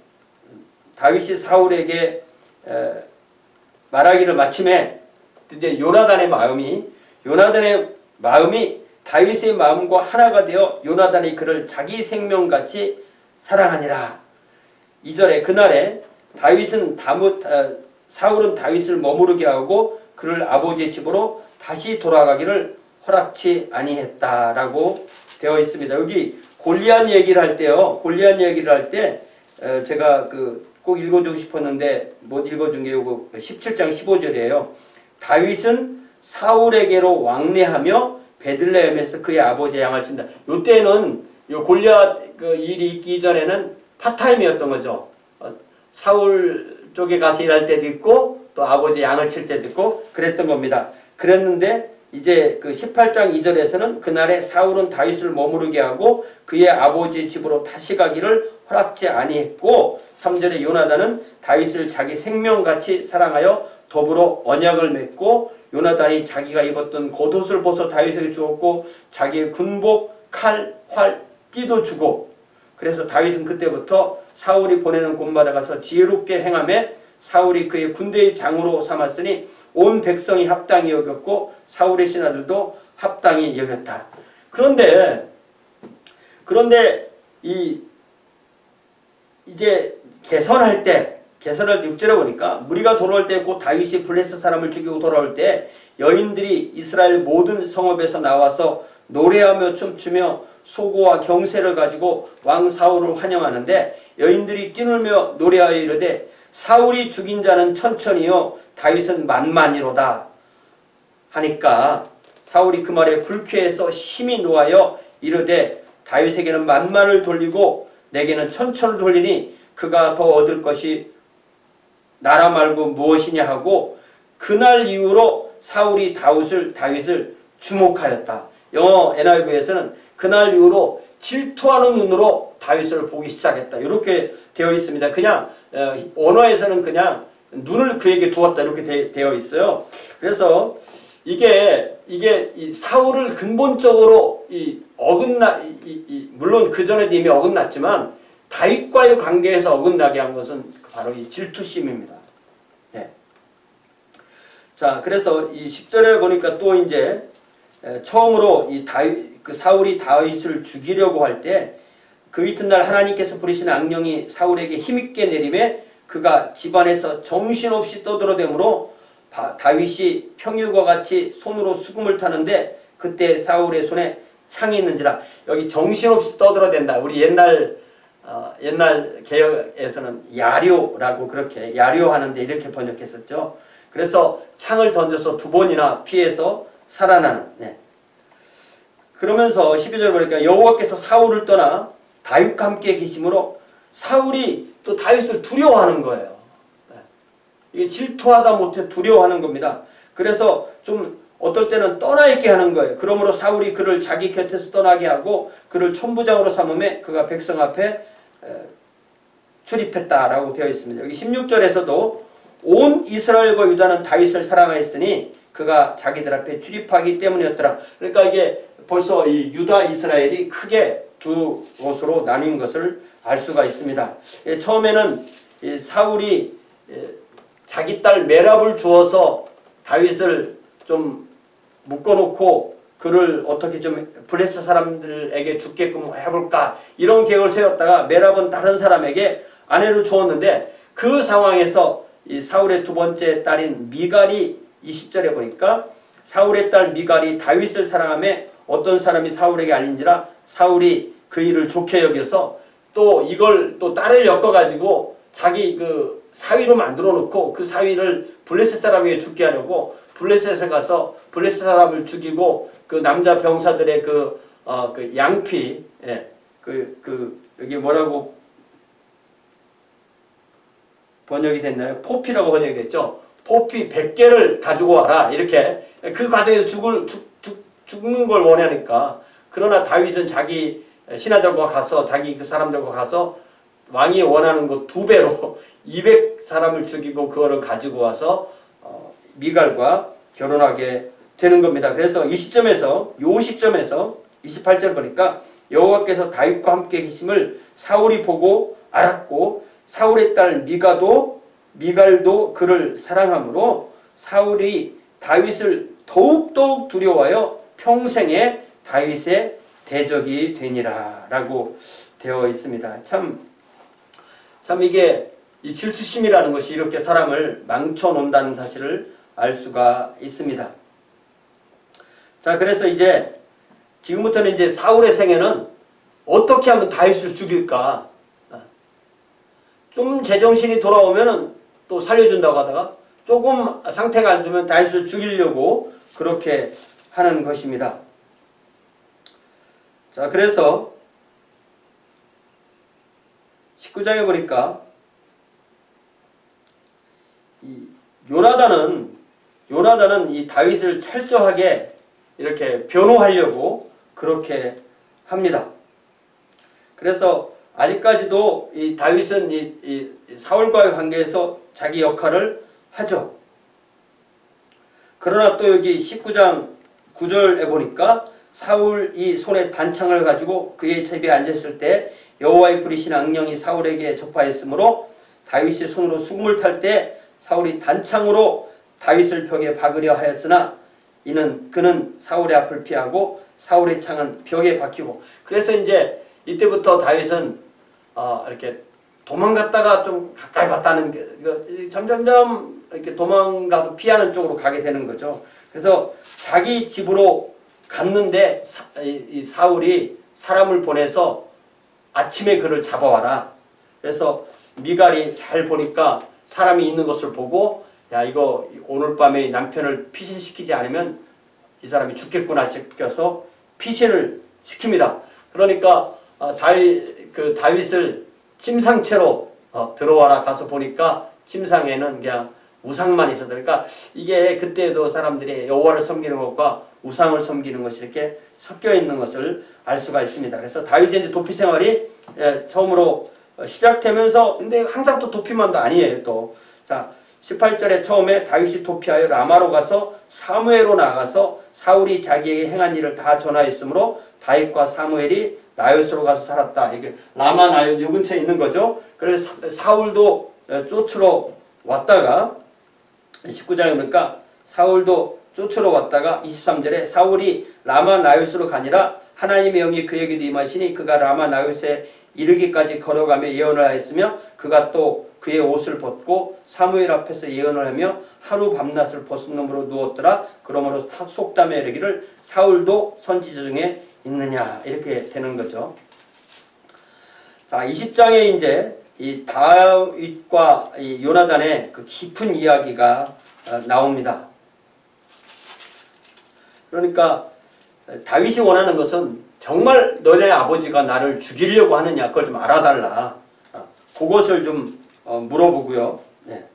말하기를 마침에 이제 요나단의 마음이 다윗의 마음과 하나가 되어 요나단이 그를 자기 생명같이 사랑하니라. 2절에 그날에 사울은 다윗을 머무르게 하고 그를 아버지의 집으로 다시 돌아가기를 허락치 아니했다라고 되어 있습니다. 여기 골리앗 얘기를 할 때 제가 꼭 읽어주고 싶었는데 못 읽어준 게 요거 17장 15절이에요. 다윗은 사울에게로 왕래하며 베들레헴에서 그의 아버지의 양을 친다. 요때는 요 골리앗 일이 있기 전에는 파타임이었던 거죠. 사울 쪽에 가서 일할 때도 있고 또 아버지 양을 칠 때도 있고 그랬던 겁니다. 그랬는데 이제 18장 2절에서는 그날에 사울은 다윗을 머무르게 하고 그의 아버지의 집으로 다시 가기를 허락지 아니했고 3절에 요나단은 다윗을 자기 생명같이 사랑하여 더불어 언약을 맺고 요나단이 자기가 입었던 겉옷을 벗어 다윗에게 주었고 자기의 군복, 칼, 활, 띠도 주고, 그래서 다윗은 그때부터 사울이 보내는 곳마다 가서 지혜롭게 행하며 사울이 그의 군대의 장으로 삼았으니 온 백성이 합당히 여겼고 사울의 신하들도 합당히 여겼다. 그런데 이제 개선할 때 6절에 보니까 무리가 돌아올 때 곧 다윗이 블레셋 사람을 죽이고 돌아올 때 여인들이 이스라엘 모든 성읍에서 나와서 노래하며 춤추며 소고와 경세를 가지고 왕 사울을 환영하는데 여인들이 뛰놀며 노래하여 이르되 사울이 죽인 자는 천천히요 다윗은 만만이로다 하니까 사울이 그 말에 불쾌해서 심히 노하여 이르되 다윗에게는 만만을 돌리고 내게는 천천을 돌리니 그가 더 얻을 것이 나라 말고 무엇이냐 하고 그날 이후로 사울이 다윗을 주목하였다. 영어 NIV에서는 그날 이후로 질투하는 눈으로 다윗을 보기 시작했다. 이렇게 되어 있습니다. 그냥 언어에서는 그냥 눈을 그에게 두었다 이렇게 되어 있어요. 그래서 이게 이 사울을 근본적으로 물론 그 전에도 이미 어긋났지만 다윗과의 관계에서 어긋나게 한 것은 바로 이 질투심입니다. 네. 자, 그래서 이 10절에 보니까 또 이제 처음으로 사울이 다윗을 죽이려고 할 때 그 이튿날 하나님께서 부리신 악령이 사울에게 힘있게 내림에 그가 집안에서 정신없이 떠들어대므로 다윗이 평일과 같이 손으로 수금을 타는데 그때 사울의 손에 창이 있는지라. 여기 정신없이 떠들어댄다. 우리 옛날 개혁에서는 야료라고 그렇게 야료하는데 이렇게 번역했었죠. 그래서 창을 던져서 2번이나 피해서 살아나는. 네. 그러면서 12절 보니까 여호와께서 사울을 떠나 다윗과 함께 계심으로 사울이 또 다윗을 두려워하는 거예요. 네. 이게 질투하다 못해 두려워하는 겁니다. 그래서 좀 어떨 때는 떠나 있게 하는 거예요. 그러므로 사울이 그를 자기 곁에서 떠나게 하고 그를 천부장으로 삼음에 그가 백성 앞에 출입했다라고 되어 있습니다. 여기 16절에서도 온 이스라엘과 유다는 다윗을 사랑하였으니 그가 자기들 앞에 출입하기 때문이었더라. 그러니까 이게 벌써 이 유다 이스라엘이 크게 두 곳으로 나뉜 것을 알 수가 있습니다. 처음에는 이 사울이 자기 딸 메랍을 주어서 다윗을 좀 묶어놓고 그를 어떻게 좀 블레셋 사람들에게 죽게끔 해볼까 이런 계획을 세웠다가 메랍은 다른 사람에게 아내를 주었는데 그 상황에서 이 사울의 두 번째 딸인 미갈이 20절에 보니까 사울의 딸 미갈이 다윗을 사랑하며 어떤 사람이 사울에게 알린지라 사울이 그 일을 좋게 여겨서 또 이걸 또 딸을 엮어가지고 자기 그 사위로 만들어 놓고 그 사위를 블레셋 사람에게 죽게 하려고 블레셋에 가서 블레셋 사람을 죽이고 그 남자 병사들의 그 양피, 여기 뭐라고 번역이 됐나요? 포피라고 번역이 됐죠. 포피 100개를 가지고 와라. 이렇게 그 과정에서 죽는 걸 원하니까. 그러나 다윗은 자기 신하들과 가서 자기 그 사람들과 가서 왕이 원하는 것 2배로 200사람을 죽이고 그거를 가지고 와서 미갈과 결혼하게 되는 겁니다. 그래서 이 시점에서 28절 보니까 여호와께서 다윗과 함께 계심을 사울이 보고 알았고 사울의 딸 미갈도 그를 사랑하므로 사울이 다윗을 더욱더욱 두려워하여 평생에 다윗의 대적이 되니라 라고 되어 있습니다. 참 이게 이 질투심이라는 것이 이렇게 사람을 망쳐놓는다는 사실을 알 수가 있습니다. 자, 그래서 이제 지금부터는 이제 사울의 생애는 어떻게 하면 다윗을 죽일까? 좀 제정신이 돌아오면은 또 살려준다고 하다가 조금 상태가 안 좋으면 다윗을 죽이려고 그렇게 하는 것입니다. 자, 그래서 19장에 보니까 이 요나단은 이 다윗을 철저하게 이렇게 변호하려고 그렇게 합니다. 그래서 아직까지도 이 다윗은 이 사울과의 관계에서 자기 역할을 하죠. 그러나 또 여기 19장 9절에 보니까 사울이 손에 단창을 가지고 그의 제비에 앉았을 때 여호와의 부리신 악령이 사울에게 접하였으므로 다윗이 손으로 수금을 탈 때 사울이 단창으로 다윗을 벽에 박으려 하였으나 그는 사울의 앞을 피하고 사울의 창은 벽에 박히고. 그래서 이제 이때부터 다윗은 이렇게 도망갔다가 좀 가까이 갔다는 점점점 이렇게 도망가서 피하는 쪽으로 가게 되는 거죠. 그래서 자기 집으로 갔는데 이 사울이 사람을 보내서 아침에 그를 잡아와라. 그래서 미갈이 잘 보니까 사람이 있는 것을 보고 야, 이거 오늘 밤에 남편을 피신시키지 않으면 이 사람이 죽겠구나 싶어서 피신을 시킵니다. 그러니까 다윗을 침상채로 들어와라 가서 보니까 침상에는 그냥 우상만 있었다. 그러니까 이게 그때도 사람들이 여호와를 섬기는 것과 우상을 섬기는 것이 이렇게 섞여 있는 것을 알 수가 있습니다. 그래서 다윗의 이제 도피 생활이 처음으로 시작되면서 근데 항상 또 도피만도 아니에요. 또 자 18절에 처음에 다윗이 도피하여 라마로 가서 사무엘로 나가서 사울이 자기에게 행한 일을 다 전하였으므로 다윗과 사무엘이 나요스로 가서 살았다. 이게 라마 나요 요 근처에 있는 거죠. 그래서 사울도 쫓으러 왔다가 19장에 보니까 사울도 쫓으러 왔다가 23절에 사울이 라마 나요스로 가니라 하나님의 영이 그에게도 임하시니 그가 라마 나요스에 이르기까지 걸어가며 예언을 하였으며 그가 또 그의 옷을 벗고 사무엘 앞에서 예언을 하며 하루 밤낮을 벗은 놈으로 누웠더라. 그러므로 속담에 이르기를 사울도 선지자 중에 있느냐 이렇게 되는 거죠. 자 20장에 이제 이 다윗과 이 요나단의 그 깊은 이야기가 나옵니다. 그러니까 다윗이 원하는 것은 정말 너네 아버지가 나를 죽이려고 하느냐 그걸 좀 알아달라. 그것을 좀 물어보고요. 네.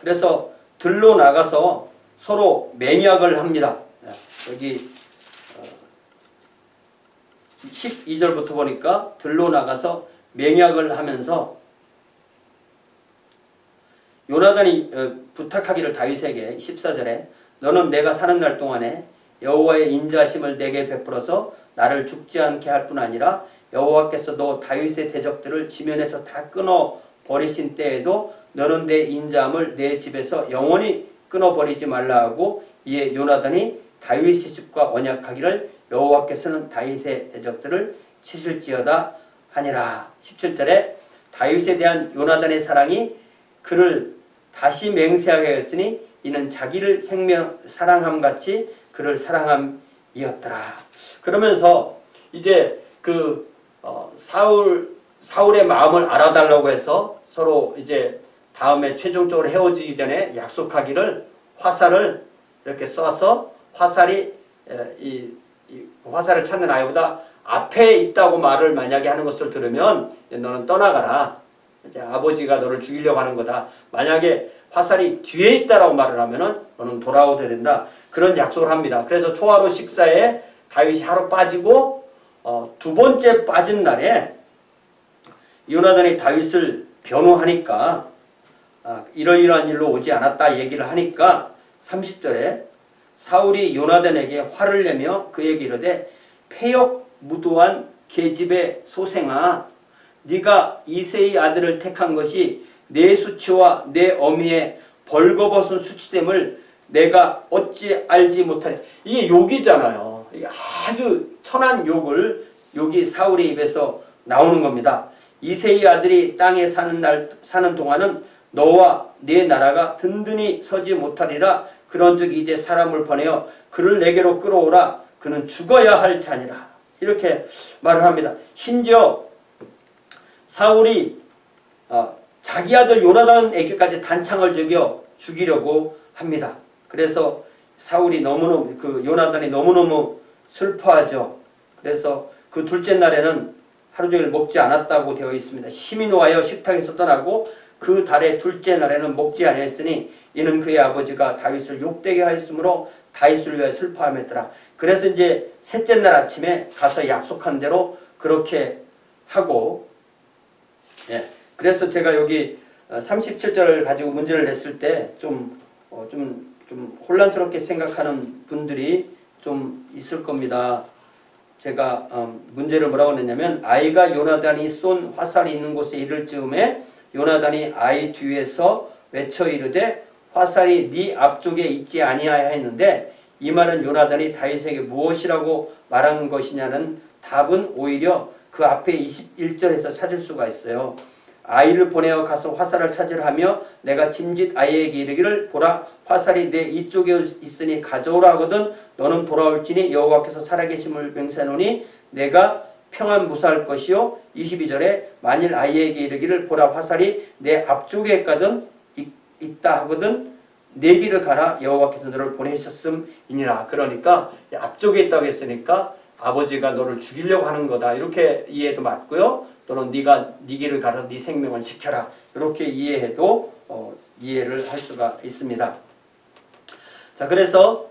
그래서 들로 나가서 서로 맹약을 합니다. 여기 12절부터 보니까 들로 나가서 맹약을 하면서 요나단이 부탁하기를 다윗에게 14절에 너는 내가 사는 날 동안에 여호와의 인자하심을 내게 베풀어서 나를 죽지 않게 할 뿐 아니라 여호와께서 너 다윗의 대적들을 지면에서 다 끊어 버리신 때에도 너는 내 인자함을 내 집에서 영원히 끊어버리지 말라 하고 이에 요나단이 다윗의 집과 언약하기를 여호와께서는 다윗의 대적들을 치실지어다 하니라. 17절에 다윗에 대한 요나단의 사랑이 그를 다시 맹세하게 했으니 이는 자기를 사랑함같이 그를 사랑함이었더라. 그러면서 이제 그 사울의 마음을 알아달라고 해서 서로 이제 다음에 최종적으로 헤어지기 전에 약속하기를 화살을 이렇게 쏴서 화살이 이 화살을 찾는 아이보다 앞에 있다고 말을 만약에 하는 것을 들으면 너는 떠나가라. 이제 아버지가 너를 죽이려고 하는 거다. 만약에 화살이 뒤에 있다라고 말을 하면은 너는 돌아오게 된다. 그런 약속을 합니다. 그래서 초하루 식사에 다윗이 하루 빠지고 두 번째 빠진 날에 요나단이 다윗을 변호하니까 이러이러한 일로 오지 않았다 얘기를 하니까 30절에 사울이 요나단에게 화를 내며 그에게 이르되 패역 무도한 계집의 소생아 네가 이새의 아들을 택한 것이 내 수치와 내 어미의 벌거벗은 수치됨을 내가 어찌 알지 못하리. 이게 욕이잖아요. 이게 아주 천한 욕을 욕이 사울의 입에서 나오는 겁니다. 이새의 아들이 땅에 사는 동안은 너와 네 나라가 든든히 서지 못하리라. 그런즉 이제 사람을 보내어 그를 내게로 끌어오라. 그는 죽어야 할 자니라. 이렇게 말을 합니다. 심지어 사울이 자기 아들 요나단에게까지 단창을 죽이려고 합니다. 그래서 사울이 너무너무 요나단이 너무너무 슬퍼하죠. 그래서 그 둘째 날에는 하루 종일 먹지 않았다고 되어 있습니다. 심히 노하여 식탁에서 떠나고 그 달의 둘째 날에는 먹지 아니했으니 이는 그의 아버지가 다윗을 욕되게 하였으므로 다윗을 위하여 슬퍼하였더라. 그래서 이제 셋째 날 아침에 가서 약속한 대로 그렇게 하고 그래서 제가 여기 37절을 가지고 문제를 냈을 때 좀 혼란스럽게 생각하는 분들이 좀 있을 겁니다. 제가 문제를 뭐라고 냈냐면 아이가 요나단이 쏜 화살이 있는 곳에 이를 즈음에 요나단이 아이 뒤에서 외쳐 이르되 화살이 네 앞쪽에 있지 아니하야 했는데 이 말은 요나단이 다윗에게 무엇이라고 말한 것이냐는 답은 오히려 그 앞에 21절에서 찾을 수가 있어요. 아이를 보내어 가서 화살을 찾으라 하며 내가 짐짓 아이에게 이르기를 보라 화살이 내 이쪽에 있으니 가져오라 하거든 너는 돌아올지니 여호와께서 살아계심을 맹세하노니 내가 평안 무사할 것이요 22절에 만일 아이에게 이르기를 보라 화살이 내 앞쪽에 있다 하거든 내 길을 가라 여호와께서 너를 보내셨음이니라. 그러니까 앞쪽에 있다고 했으니까 아버지가 너를 죽이려고 하는 거다 이렇게 이해도 맞고요. 또는 네가 네 길을 가서 네 생명을 지켜라 이렇게 이해해도 이해를 할 수가 있습니다. 자 그래서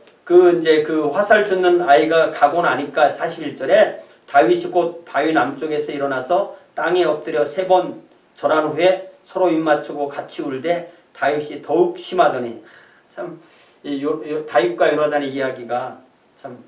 이제 그 화살 쫓는 아이가 가고 나니까 41절에 다윗이 곧 바위 남쪽에서 일어나서 땅에 엎드려 3번 절한 후에 서로 입맞추고 같이 울되 다윗이 더욱 심하더니 참 다윗과 요나단의 이야기가 참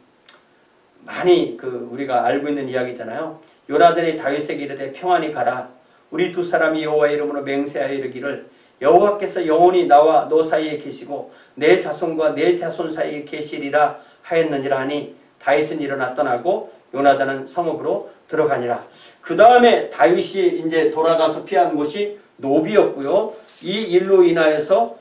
많이 우리가 알고 있는 이야기잖아요. 요나단이 다윗에게 이르되 평안히 가라. 우리 두 사람이 여호와의 이름으로 맹세하여 이르기를 여호와께서 영원히 나와 너 사이에 계시고 내 자손과 내 자손 사이에 계시리라 하였느니라 하니 다윗은 일어나 떠나고 요나단은 성읍으로 들어가니라. 그 다음에 다윗이 이제 돌아가서 피한 곳이 노비였고요. 이 일로 인하여서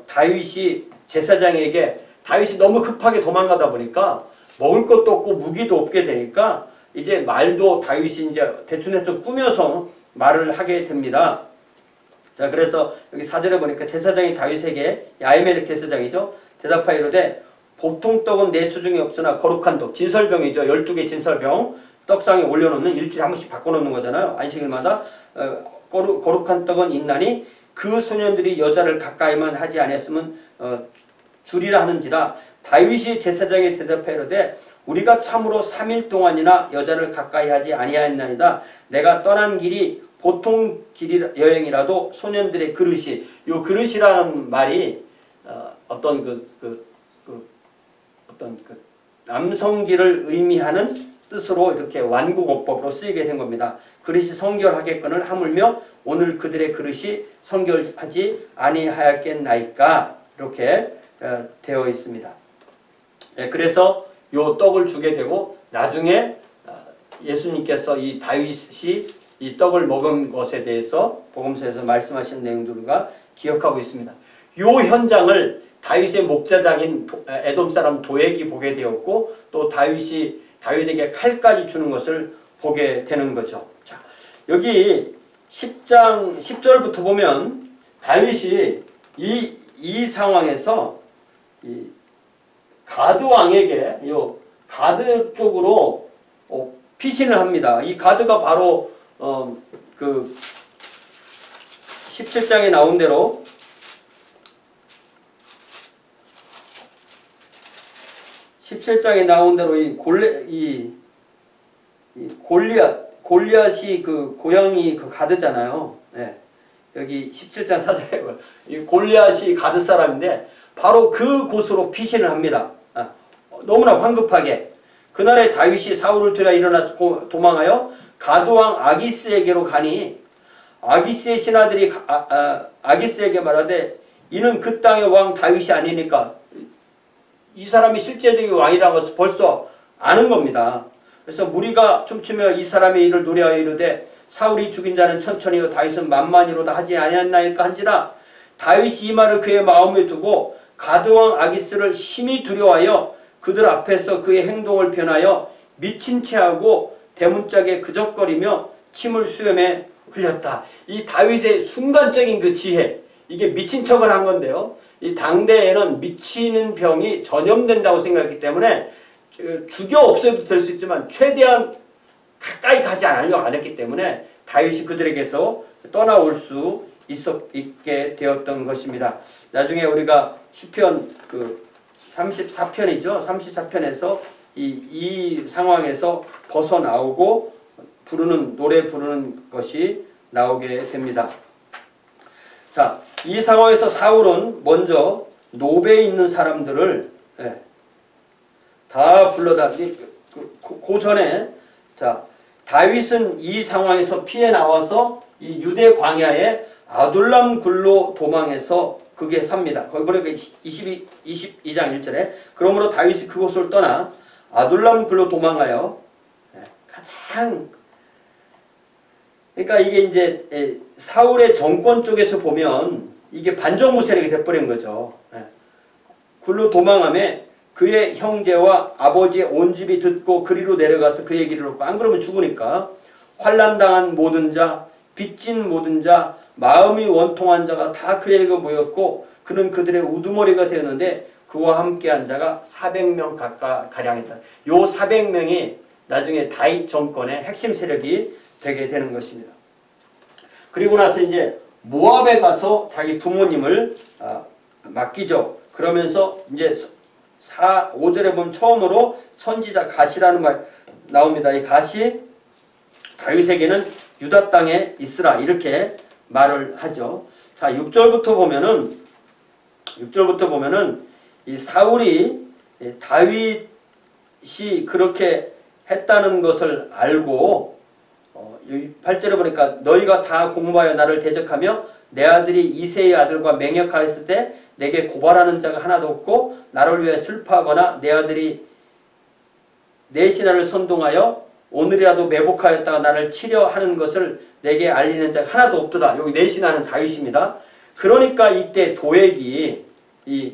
다윗이 제사장에게 다윗이 너무 급하게 도망가다 보니까 먹을 것도 없고 무기도 없게 되니까 이제 말도 다윗이 이제 대충 꾸며서 말을 하게 됩니다. 자 그래서 여기 4절에 보니까 제사장이 다윗에게 아히멜렉 제사장이죠. 대답하여 이르되 보통 떡은 내 수중에 없으나 거룩한 떡 진설병이죠. 12개 진설병 떡상에 올려놓는 일주일에 한 번씩 바꿔놓는 거잖아요. 안식일마다 거룩한 떡은 있나니 그 소년들이 여자를 가까이만 하지 아니했으면 주리라 하는지라. 다윗이 제사장에 대답하여 이르되 우리가 참으로 3일 동안이나 여자를 가까이 하지 아니하였나이다. 내가 떠난 길이 보통 여행이라도 소년들의 그릇이 요 그릇이라는 말이 어떤 남성기를 의미하는 뜻으로 이렇게 완구곡법으로 쓰이게 된 겁니다. 그릇이 성결하겠거늘 하물며 오늘 그들의 그릇이 성결하지 아니하였겠나이까 이렇게 되어 있습니다. 그래서 요 떡을 주게 되고 나중에 예수님께서 이 다윗이 이 떡을 먹은 것에 대해서 복음서에서 말씀하신 내용들과 기억하고 있습니다. 요 현장을 다윗의 목자장인 에돔 사람 도액이 보게 되었고 또 다윗이 다윗에게 칼까지 주는 것을 보게 되는 거죠. 자, 여기 10장 10절부터 보면 다윗이 이 상황에서 이 가드 왕에게 요 가드 쪽으로 피신을 합니다. 이 가드가 바로 그 17장에 나온 대로 이 골리앗이 그 고향이 그 가드잖아요. 네. 여기 17장 4절에 이 골리앗이 가드 사람인데 바로 그 곳으로 피신을 합니다. 너무나 황급하게 그날에 다윗이 사울을 들여 일어나서 도망하여 가드왕 아기스에게로 가니 아기스의 신하들이 아기스에게 말하되 이는 그 땅의 왕 다윗이 아니니까 이 사람이 실제적인 왕이라는 것을 벌써 아는 겁니다. 그래서 무리가 춤추며 이 사람의 일을 노래하여 이르되 사울이 죽인 자는 천천히요 다윗은 만만히로다 하지 아니하나이까 한지라 다윗이 이 말을 그의 마음에 두고 가드왕 아기스를 심히 두려워하여 그들 앞에서 그의 행동을 변하여 미친 체하고 대문짝에 그적거리며 침을 수염에 흘렸다. 이 다윗의 순간적인 그 지혜, 이게 미친 척을 한 건데요. 이 당대에는 미치는 병이 전염된다고 생각했기 때문에 죽여 없애도 될 수 있지만 최대한 가까이 가지 않으려고 안 했기 때문에 다윗이 그들에게서 떠나올 수 있게 되었던 것입니다. 나중에 우리가 시편 그 34편이죠. 34편에서 이 상황에서 벗어나오고 노래 부르는 것이 나오게 됩니다. 자, 이 상황에서 사울은 먼저 노베에 있는 사람들을 다 불러다 그 전에 자 다윗은 이 상황에서 피해 나와서 이 유대 광야에 아둘람 굴로 도망해서 그게 삽니다. 거기 보니까 22장 1절에 그러므로 다윗이 그곳을 떠나 아둘람 굴로 도망하여 가장 그러니까 이게 이제 사울의 정권 쪽에서 보면 이게 반정부 세력이 돼버린 거죠. 굴로 도망하며 그의 형제와 아버지의 온 집이 듣고 그리로 내려가서 그의 길을 얻고 안 그러면 죽으니까 환난당한 모든 자, 빚진 모든 자, 마음이 원통한 자가 다 그에게 모였고 그는 그들의 우두머리가 되었는데 그와 함께한 자가 400명 가량이다. 요 400명이 나중에 다윗 정권의 핵심 세력이 되게 되는 것입니다. 그리고 나서 이제 모압에 가서 자기 부모님을 맡기죠. 그러면서 이제 5절에 보면 처음으로 선지자 갓이라는 말 나옵니다. 이 갓이 다윗에게는 유다 땅에 있으라 이렇게 말을 하죠. 자, 6절부터 보면은 이 사울이 다윗이 그렇게 했다는 것을 알고 8절에 보니까 너희가 다 공모하여 나를 대적하며 내 아들이 이새의 아들과 맹약하였을 때 내게 고발하는 자가 하나도 없고 나를 위해 슬퍼하거나 내 아들이 내 신하를 선동하여 오늘이라도 매복하였다가 나를 치려 하는 것을 내게 알리는 자가 하나도 없도다. 여기 내 신하는 다윗입니다. 그러니까 이때 도액이 이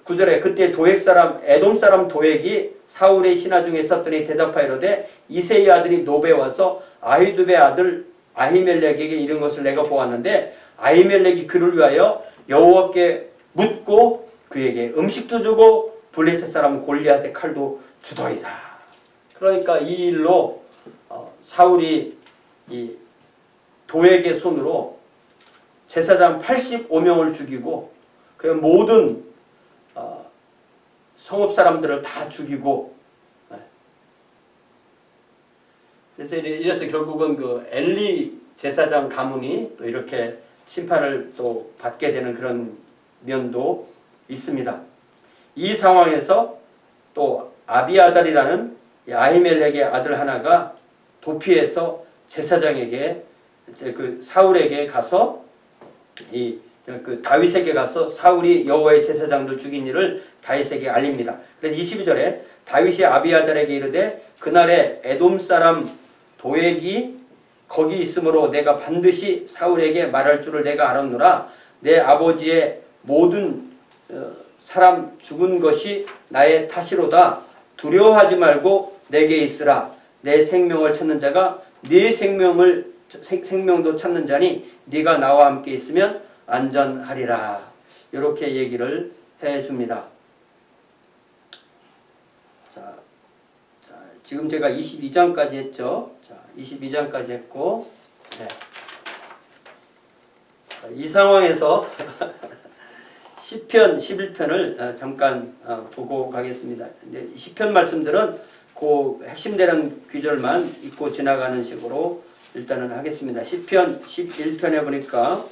9절에 그때 도액 사람 에돔 사람 도액이 사울의 신하 중에 있었더니 대답하여 이르되 이새의 아들이 노베 와서 아히두베 아들 아히멜렉에게 이른 것을 내가 보았는데 아히멜렉이 그를 위하여 여호와께 묻고 그에게 음식도 주고 블레셋 사람 골리앗의 칼도 주더이다. 그러니까 이 일로 사울이 이 도액의 손으로 제사장 85명을 죽이고 그 모든 성읍 사람들을 다 죽이고 그래서 이래서 결국은 그 엘리 제사장 가문이 또 이렇게 심판을 또 받게 되는 그런 면도 있습니다. 이 상황에서 또 아비아달이라는 아히멜렉의 아들 하나가 도피해서 제사장에게 그 사울에게 가서 그 다윗에게 가서 사울이 여호와의 제사장들 죽인 일을 다윗에게 알립니다. 그래서 22절에 다윗이 아비아달에게 이르되 그날에 에돔 사람 도액이 거기 있으므로 내가 반드시 사울에게 말할 줄을 내가 알았노라. 내 아버지의 모든 사람 죽은 것이 나의 탓이로다. 두려워하지 말고 내게 있으라. 내 생명을 찾는 자가 네 생명도 찾는 자니 네가 나와 함께 있으면 안전하리라. 이렇게 얘기를 해줍니다. 자, 지금 제가 22장까지 했죠. 자, 22장까지 했고, 네. 이 상황에서 시편 11편을 잠깐 보고 가겠습니다. 시편 말씀들은 그 핵심되는 구절만 읽고 지나가는 식으로 일단은 하겠습니다. 시편 11편에 보니까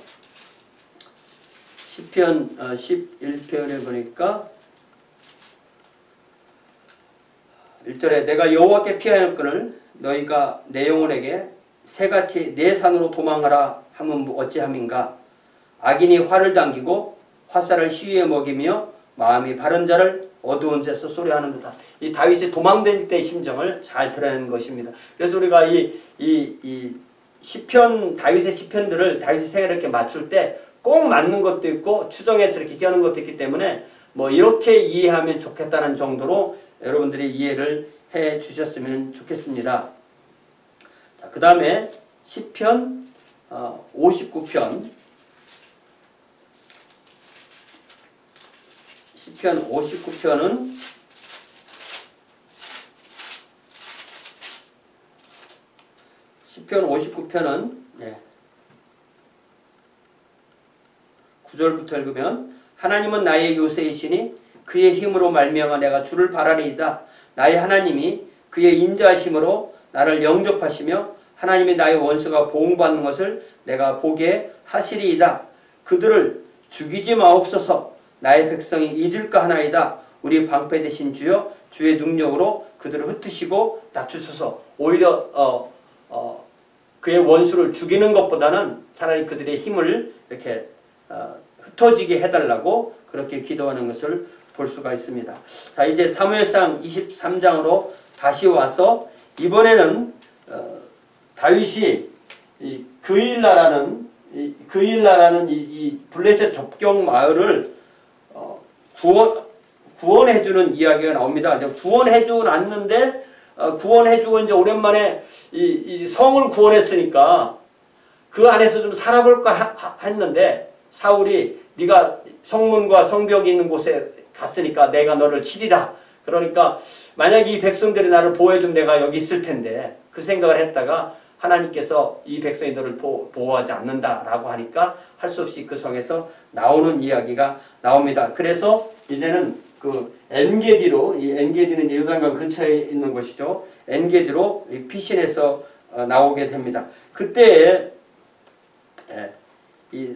시편 11편에 보니까 1절에 내가 여호와께 피하였거늘 너희가 내 영혼에게 새같이 내 산으로 도망하라 하면 어찌함인가. 악인이 활을 당기고 화살을 시위에 먹이며 마음이 바른 자를 어두운 데서 쏘려하는 듯다. 이 다윗이 도망될 때의 심정을 잘 드러낸 것입니다. 그래서 우리가 이 시편, 다윗의 시편들을 다윗의 생애를 이렇게 맞출 때 꼭 맞는 것도 있고 추정해서 이렇게 끼우는 것도 있기 때문에 뭐 이렇게 이해하면 좋겠다는 정도로 여러분들이 이해를 해 주셨으면 좋겠습니다. 그 다음에 시편 59편 시편 59편은 시편 59편은 9절부터 읽으면 하나님은 나의 요새이시니 그의 힘으로 말미암아 내가 주를 바라리이다. 나의 하나님이 그의 인자하심으로 나를 영접하시며 하나님이 나의 원수가 보응받는 것을 내가 보게 하시리이다. 그들을 죽이지 마옵소서. 나의 백성이 잊을까 하나이다. 우리 방패 되신 주여 주의 능력으로 그들을 흩으시고 낮추소서. 오히려 그의 원수를 죽이는 것보다는 차라리 그들의 힘을 이렇게 흩어지게 해달라고 그렇게 기도하는 것을 볼 수가 있습니다. 자, 이제 사무엘상 23장으로 다시 와서 이번에는 다윗이 그일라라는 이 블레셋 접경 마을을 구원해주는 이야기가 나옵니다. 구원해주고 났는데 구원해주고 이제 오랜만에 이 성을 구원했으니까 그 안에서 좀 살아볼까 했는데 사울이 네가 성문과 성벽이 있는 곳에 갔으니까 내가 너를 치리라. 그러니까 만약에 이 백성들이 나를 보호해주면 내가 여기 있을 텐데 그 생각을 했다가 하나님께서 이 백성이 너를 보호하지 않는다라고 하니까 할 수 없이 그 성에서 나오는 이야기가 나옵니다. 그래서 이제는 그 엔게디로, 이 엔게디는 요단강 근처에 있는 곳이죠. 엔게디로 피신해서 나오게 됩니다. 그때 이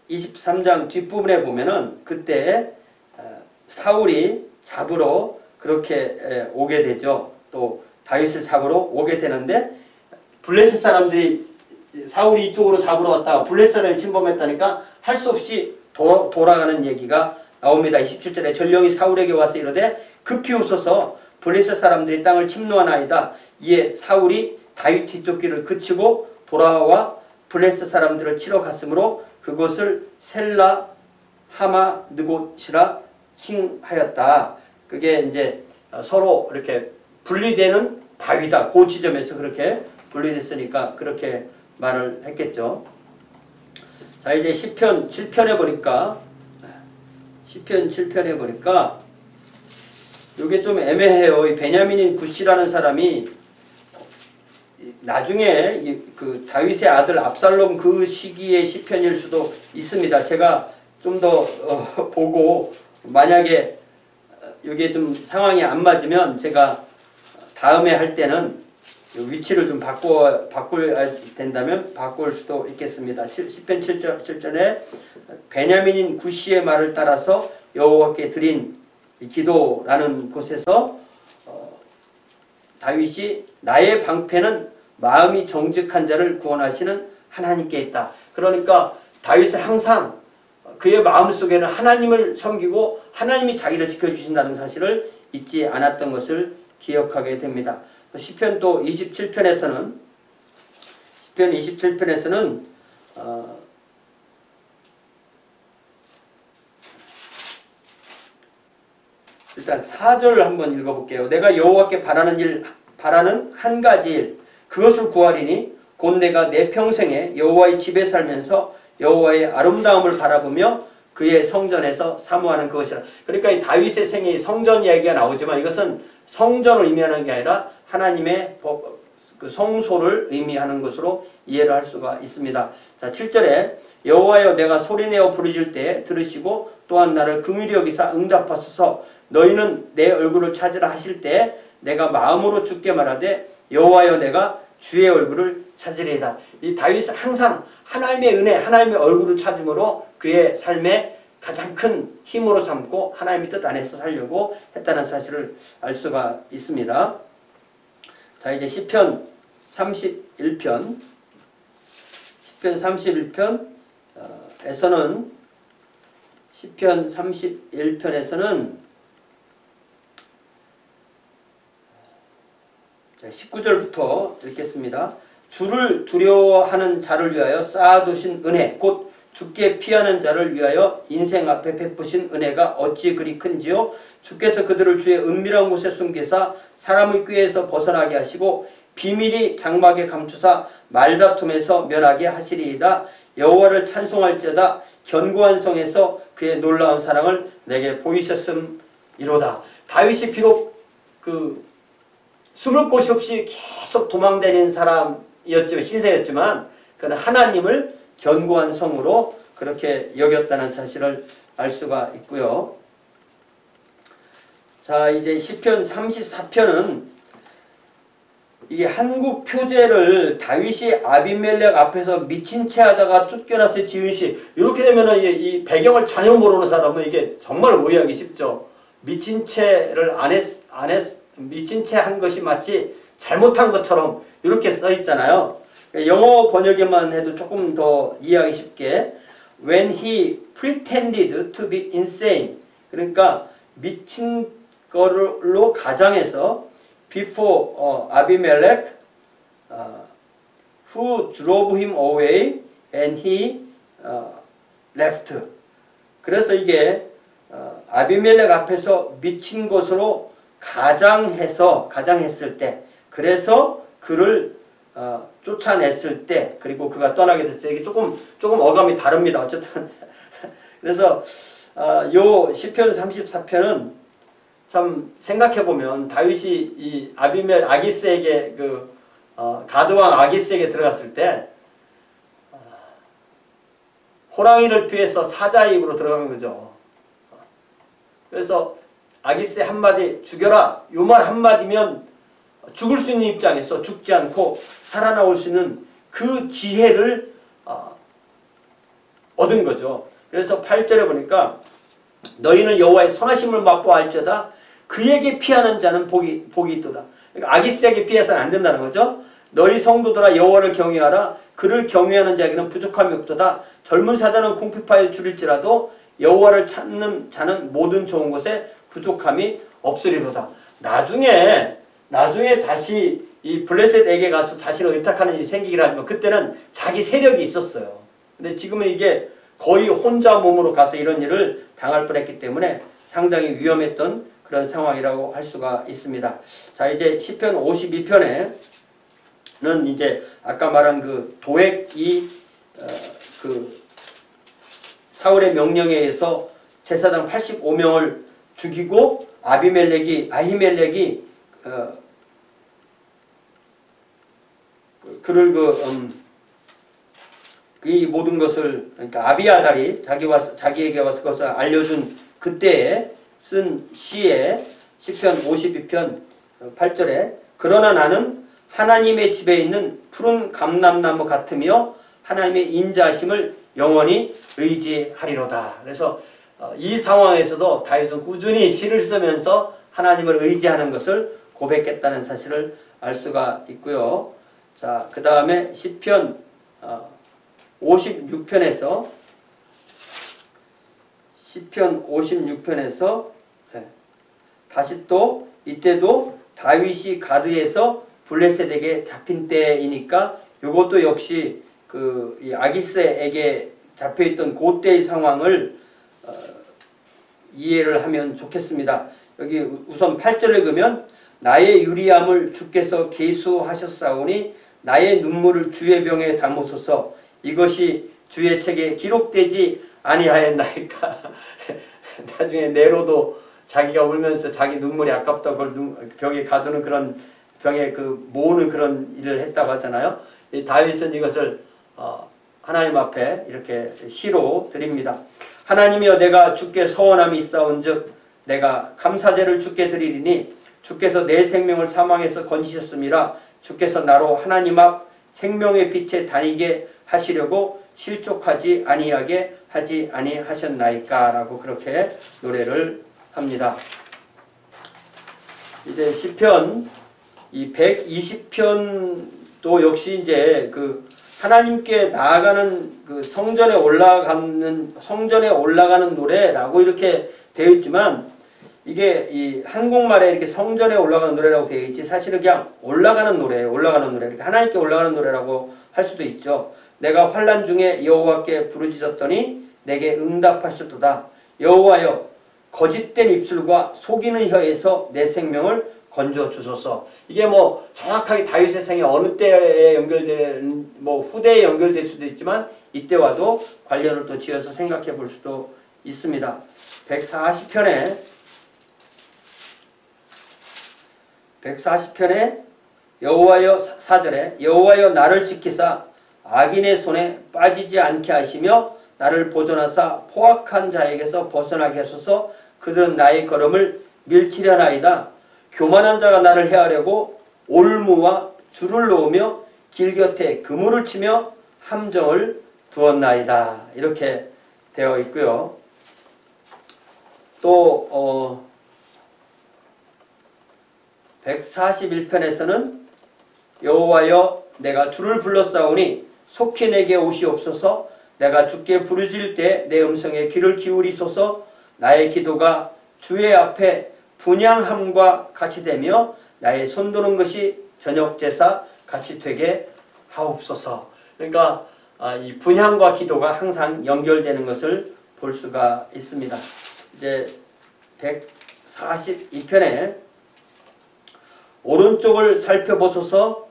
23장 뒷부분에 보면은 그때 사울이 잡으러 그렇게 오게 되죠. 또 다윗을 잡으러 오게 되는데 블레셋 사람들이 사울이 이쪽으로 잡으러 왔다가 블레셋 사람을 침범했다니까 할 수 없이 돌아가는 얘기가 나옵니다. 27절에 전령이 사울에게 와서 이르되 급히 오소서 블레셋 사람들이 땅을 침노하나이다. 이에 사울이 다윗 뒤쪽 길을 그치고 돌아와 블레셋 사람들을 치러 갔으므로 그곳을 셀라 하마 느곳이라 칭하였다. 그게 이제 서로 이렇게 분리되는 바위다. 그 지점에서 그렇게 분리됐으니까 그렇게 말을 했겠죠. 자, 이제 시편 7편에 보니까 이게 좀 애매해요. 이 베냐민인 굿이라는 사람이 나중에 그 다윗의 아들 압살롬 그 시기의 시편일 수도 있습니다. 제가 좀 더 보고 만약에 이게 좀 상황이 안 맞으면 제가 다음에 할 때는 위치를 좀 바꿔야 된다면 바꿀 수도 있겠습니다. 시편 7절에 베냐민인 굿시의 말을 따라서 여호와께 드린 이 기도라는 곳에서 다윗이 나의 방패는 마음이 정직한 자를 구원하시는 하나님께 있다. 그러니까 다윗은 항상 그의 마음속에는 하나님을 섬기고 하나님이 자기를 지켜주신다는 사실을 잊지 않았던 것을 기억하게 됩니다. 시편 또 27편에서는 일단 4절 한번 읽어볼게요. 내가 여호와께 바라는 한 가지 일 그것을 구하리니 곧 내가 내 평생에 여호와의 집에 살면서 여호와의 아름다움을 바라보며 그의 성전에서 사모하는 그것이라. 그러니까 이 다윗의 생애 성전 이야기가 나오지만 이것은 성전을 의미하는 게 아니라 하나님의 그 성소를 의미하는 것으로 이해를 할 수가 있습니다. 자, 7절에 여호와여 내가 소리내어 부르짖을 때 들으시고 또한 나를 긍휼히 여기사 응답하소서. 너희는 내 얼굴을 찾으라 하실 때 내가 마음으로 주께 말하되 여호와여 내가 주의 얼굴을 찾으리이다. 이 다윗은 항상 하나님의 은혜, 하나님의 얼굴을 찾음으로 그의 삶에 가장 큰 힘으로 삼고 하나님의 뜻 안에서 살려고 했다는 사실을 알 수가 있습니다. 자, 이제 시편 31편 시편 31편에서는 19절부터 읽겠습니다. 주를 두려워하는 자를 위하여 쌓아두신 은혜 곧 주께 피하는 자를 위하여 인생 앞에 베푸신 은혜가 어찌 그리 큰지요. 주께서 그들을 주의 은밀한 곳에 숨기사 사람의 꾀에서 벗어나게 하시고 비밀이 장막에 감추사 말다툼에서 면하게 하시리이다. 여호와를 찬송할지어다. 견고한 성에서 그의 놀라운 사랑을 내게 보이셨음이로다. 다윗이 비록 숨을 곳이 없이 계속 도망다니는 사람이었지만 신세였지만 그는 하나님을 견고한 성으로 그렇게 여겼다는 사실을 알 수가 있고요. 자, 이제 시편 34편은 이게 한국 표제를 다윗이 아비멜렉 앞에서 미친 채 하다가 쫓겨나서 지은 시. 이렇게 되면은 이 배경을 전혀 모르는 사람은 이게 정말 오해하기 쉽죠. 미친 채를 미친 채 한 것이 마치 잘못한 것처럼 이렇게 써 있잖아요. 영어 번역에만 해도 조금 더 이해하기 쉽게 When he pretended to be insane, 그러니까 미친 걸로 가장해서 before Abimelech who drove him away and he left. 그래서 이게 아비멜렉 앞에서 미친 것으로 가장했을 때, 그래서 그를 쫓아냈을 때, 그리고 그가 떠나게 됐을 때, 이게 조금 어감이 다릅니다. 어쨌든 그래서 요 시편 34편은 참 생각해보면 다윗이 이 아기스에게 가드왕 아기스에게 들어갔을 때 호랑이를 피해서 사자의 입으로 들어간 거죠. 그래서 아기스의 한마디 죽여라, 요 말 한마디면 죽을 수 있는 입장에서 죽지 않고 살아나올 수 있는 그 지혜를 얻은 거죠. 그래서 8절에 보니까 너희는 여호와의 선하심을 맛보아할지어다 그에게 피하는 자는 복이 있도다. 그러니까 아기스에게 피해서는 안 된다는 거죠. 너희 성도들아 여호와를 경외하라. 그를 경외하는 자에게는 부족함이 없도다. 젊은 사자는 궁핍하여 줄일지라도 여호와를 찾는 자는 모든 좋은 것에 부족함이 없으리로다. 나중에 다시 이 블레셋에게 가서 자신을 의탁하는 일이 생기긴 하지만 그때는 자기 세력이 있었어요. 근데 지금은 이게 거의 혼자 몸으로 가서 이런 일을 당할 뻔했기 때문에 상당히 위험했던 그런 상황이라고 할 수가 있습니다. 자, 이제 시편 52편에는 이제 아까 말한 그 도액이 사울의 명령에 의해서 제사장 85명을 죽이고 아히멜렉이 그를 이 모든 것을, 그러니까 아비아달이 자기에게 와서 그것을 알려준 그때에 쓴 시에 시편 52편 8절에 그러나 나는 하나님의 집에 있는 푸른 감람나무 같으며 하나님의 인자하심을 영원히 의지하리로다. 그래서 이 상황에서도 다윗은 꾸준히 시를 쓰면서 하나님을 의지하는 것을 고백했다는 사실을 알 수가 있고요. 자, 그 다음에 시편 56편에서 다시 또 이때도 다윗이 가드에서 블레셋에게 잡힌 때이니까 이것도 역시 이 아기스에게 잡혀있던 그때의 상황을 이해를 하면 좋겠습니다. 여기 우선 8절을 읽으면 나의 유리함을 주께서 계수하셨사오니 나의 눈물을 주의 병에 담으소서 이것이 주의 책에 기록되지 아니하였나이까. 나중에 네로도 자기가 울면서 자기 눈물이 아깝다 그걸 벽에 가두는 그런 병에 모으는 그런 일을 했다고 하잖아요. 이 다윗은 이것을 하나님 앞에 이렇게 시로 드립니다. 하나님이여 내가 주께 서원함이 있사온즉 내가 감사제를 주께 드리리니 주께서 내 생명을 사망에서 건지셨음이라 주께서 나로 하나님 앞 생명의 빛에 다니게 하시려고 실족하지 아니하게 하지 아니하셨나이까 라고 그렇게 노래를 합니다. 이제 시편 이 120편도 역시 이제 하나님께 나아가는 성전에 올라가는 노래라고 이렇게 되어 있지만 이게 이 한국말에 이렇게 성전에 올라가는 노래라고 되어 있지 사실은 그냥 올라가는 노래 이렇게 하나님께 올라가는 노래라고 할 수도 있죠. 내가 환난 중에 여호와께 부르짖었더니 내게 응답하셨도다. 여호와여 거짓된 입술과 속이는 혀에서 내 생명을 건져 주소서. 이게 뭐 정확하게 다윗의 생이 어느 때에 연결된 후대에 연결될 수도 있지만 이때와도 관련을 또 지어서 생각해 볼 수도 있습니다. 140편에 여호와여 4절에 여호와여 나를 지키사 악인의 손에 빠지지 않게 하시며 나를 보존하사 포악한 자에게서 벗어나게 하소서. 그들은 나의 걸음을 밀치려나이다. 교만한 자가 나를 해하려고 올무와 줄을 놓으며 길 곁에 그물을 치며 함정을 두었나이다. 이렇게 되어 있고요. 또 141편에서는 여호와여 내가 주를 불렀사오니 속히 내게 오시옵소서. 내가 주께 부르짖을 때 내 음성에 귀를 기울이소서. 나의 기도가 주의 앞에 분향함과 같이 되며 나의 손도는 것이 저녁 제사 같이 되게 하옵소서. 그러니까 이 분향과 기도가 항상 연결되는 것을 볼 수가 있습니다. 이제 142편에 오른쪽을 살펴보소서.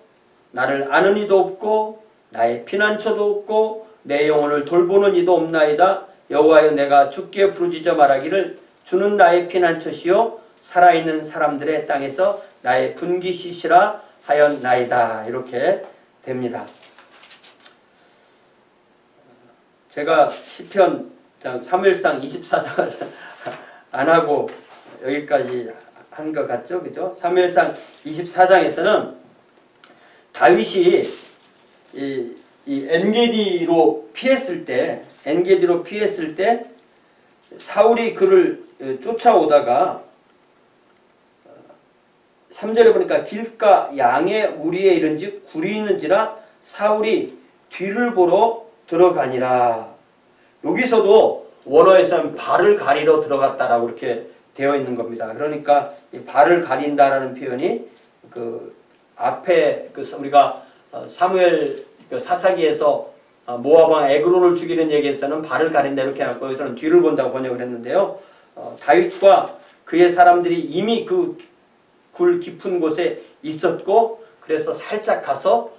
나를 아는 이도 없고 나의 피난처도 없고 내 영혼을 돌보는 이도 없나이다. 여호와여 내가 주께 부르짖어 말하기를 주는 나의 피난처시요 살아있는 사람들의 땅에서 나의 분기시시라 하였나이다. 이렇게 됩니다. 제가 시편 사무엘상 24장을 안 하고 여기까지 한 것 같죠? 그죠? 사무엘상 24장에서는 다윗이 이 엔게디로 피했을 때 사울이 그를 쫓아오다가 3절에 보니까 길가 양의 우리에 이른즉 굴이 있는지라 사울이 뒤를 보러 들어가니라. 여기서도 원어에서는 발을 가리러 들어갔다라고 이렇게 되어 있는 겁니다. 그러니까 이 발을 가린다라는 표현이 앞에 우리가 사무엘 사사기에서 모압 왕 에그론을 죽이는 얘기에서는 발을 가린다 이렇게 해놨고 여기서는 뒤를 본다고 번역을 했는데요. 다윗과 그의 사람들이 이미 그 굴 깊은 곳에 있었고 그래서 살짝 가서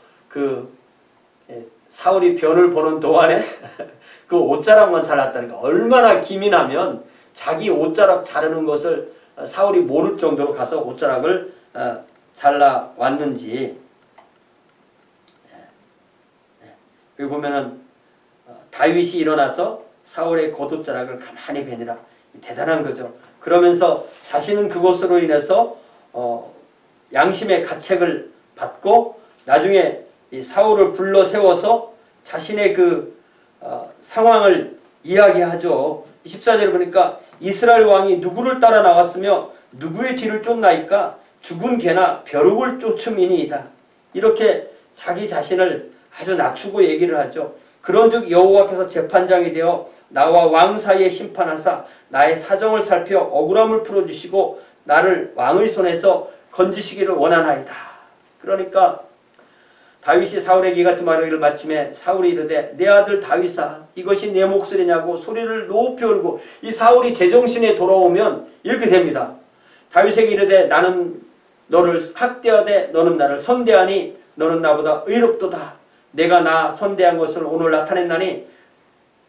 사울이 변을 보는 동안에 그 옷자락만 잘랐다니까 얼마나 기민하면 자기 옷자락 자르는 것을 사울이 모를 정도로 가서 옷자락을 잘라왔는지. 여기 보면은 다윗이 일어나서 사울의 겉옷자락을 가만히 베니라. 대단한 거죠. 그러면서 자신은 그것으로 인해서 양심의 가책을 받고 나중에 이 사울을 불러 세워서 자신의 상황을 이야기하죠. 14절에 보니까 이스라엘 왕이 누구를 따라 나왔으며 누구의 뒤를 쫓나이까 죽은 개나 벼룩을 쫓음이니이다. 이렇게 자기 자신을 아주 낮추고 얘기를 하죠. 그런즉 여호와께서 재판장이 되어 나와 왕 사이에 심판하사 나의 사정을 살펴 억울함을 풀어주시고 나를 왕의 손에서 건지시기를 원하나이다. 그러니까 다윗이 사울에게 이같이 말하기를 마침에 사울이 이르되 내 아들 다윗아 이것이 내 목소리냐고 소리를 높이 울고 이 사울이 제정신에 돌아오면 이렇게 됩니다. 다윗에게 이르되 나는 너를 학대하되 너는 나를 선대하니 너는 나보다 의롭도다. 내가 나 선대한 것을 오늘 나타냈나니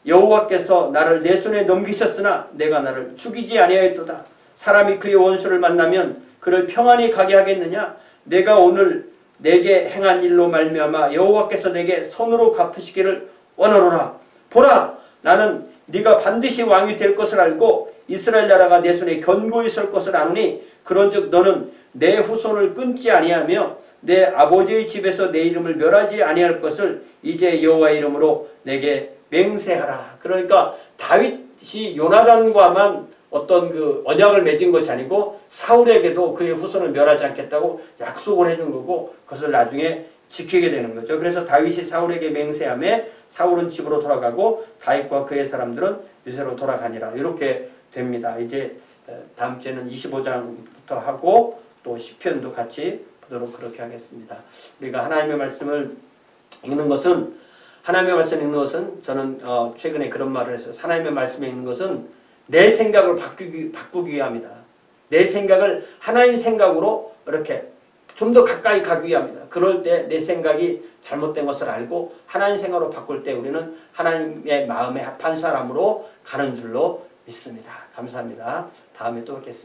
여호와께서 나를 내 손에 넘기셨으나 내가 나를 죽이지 아니하였도다. 사람이 그의 원수를 만나면 그를 평안히 가게 하겠느냐? 내가 오늘 내게 행한 일로 말미암아 여호와께서 내게 손으로 갚으시기를 원하노라. 보라, 나는 네가 반드시 왕이 될 것을 알고 이스라엘 나라가 내 손에 견고히 설 것을 아노니 그런즉 너는 내 후손을 끊지 아니하며 내 아버지의 집에서 내 이름을 멸하지 아니할 것을 이제 여호와의 이름으로 내게 맹세하라. 그러니까 다윗이 요나단과만 어떤 그 언약을 맺은 것이 아니고 사울에게도 그의 후손을 멸하지 않겠다고 약속을 해준 거고 그것을 나중에 지키게 되는 거죠. 그래서 다윗이 사울에게 맹세하며 사울은 집으로 돌아가고 다윗과 그의 사람들은 유세로 돌아가니라. 이렇게 됩니다. 이제 다음 주에는 25장부터 하고 또 시편도 같이 보도록 그렇게 하겠습니다. 우리가 하나님의 말씀을 읽는 것은 저는 최근에 그런 말을 했어요. 하나님의 말씀에 있는 것은 내 생각을 바꾸기 위함이다. 내 생각을 하나님 생각으로 이렇게 좀 더 가까이 가기 위함이다. 그럴 때 내 생각이 잘못된 것을 알고 하나님 생각으로 바꿀 때 우리는 하나님의 마음에 합한 사람으로 가는 줄로 믿습니다. 감사합니다. 다음에 또 뵙겠습니다.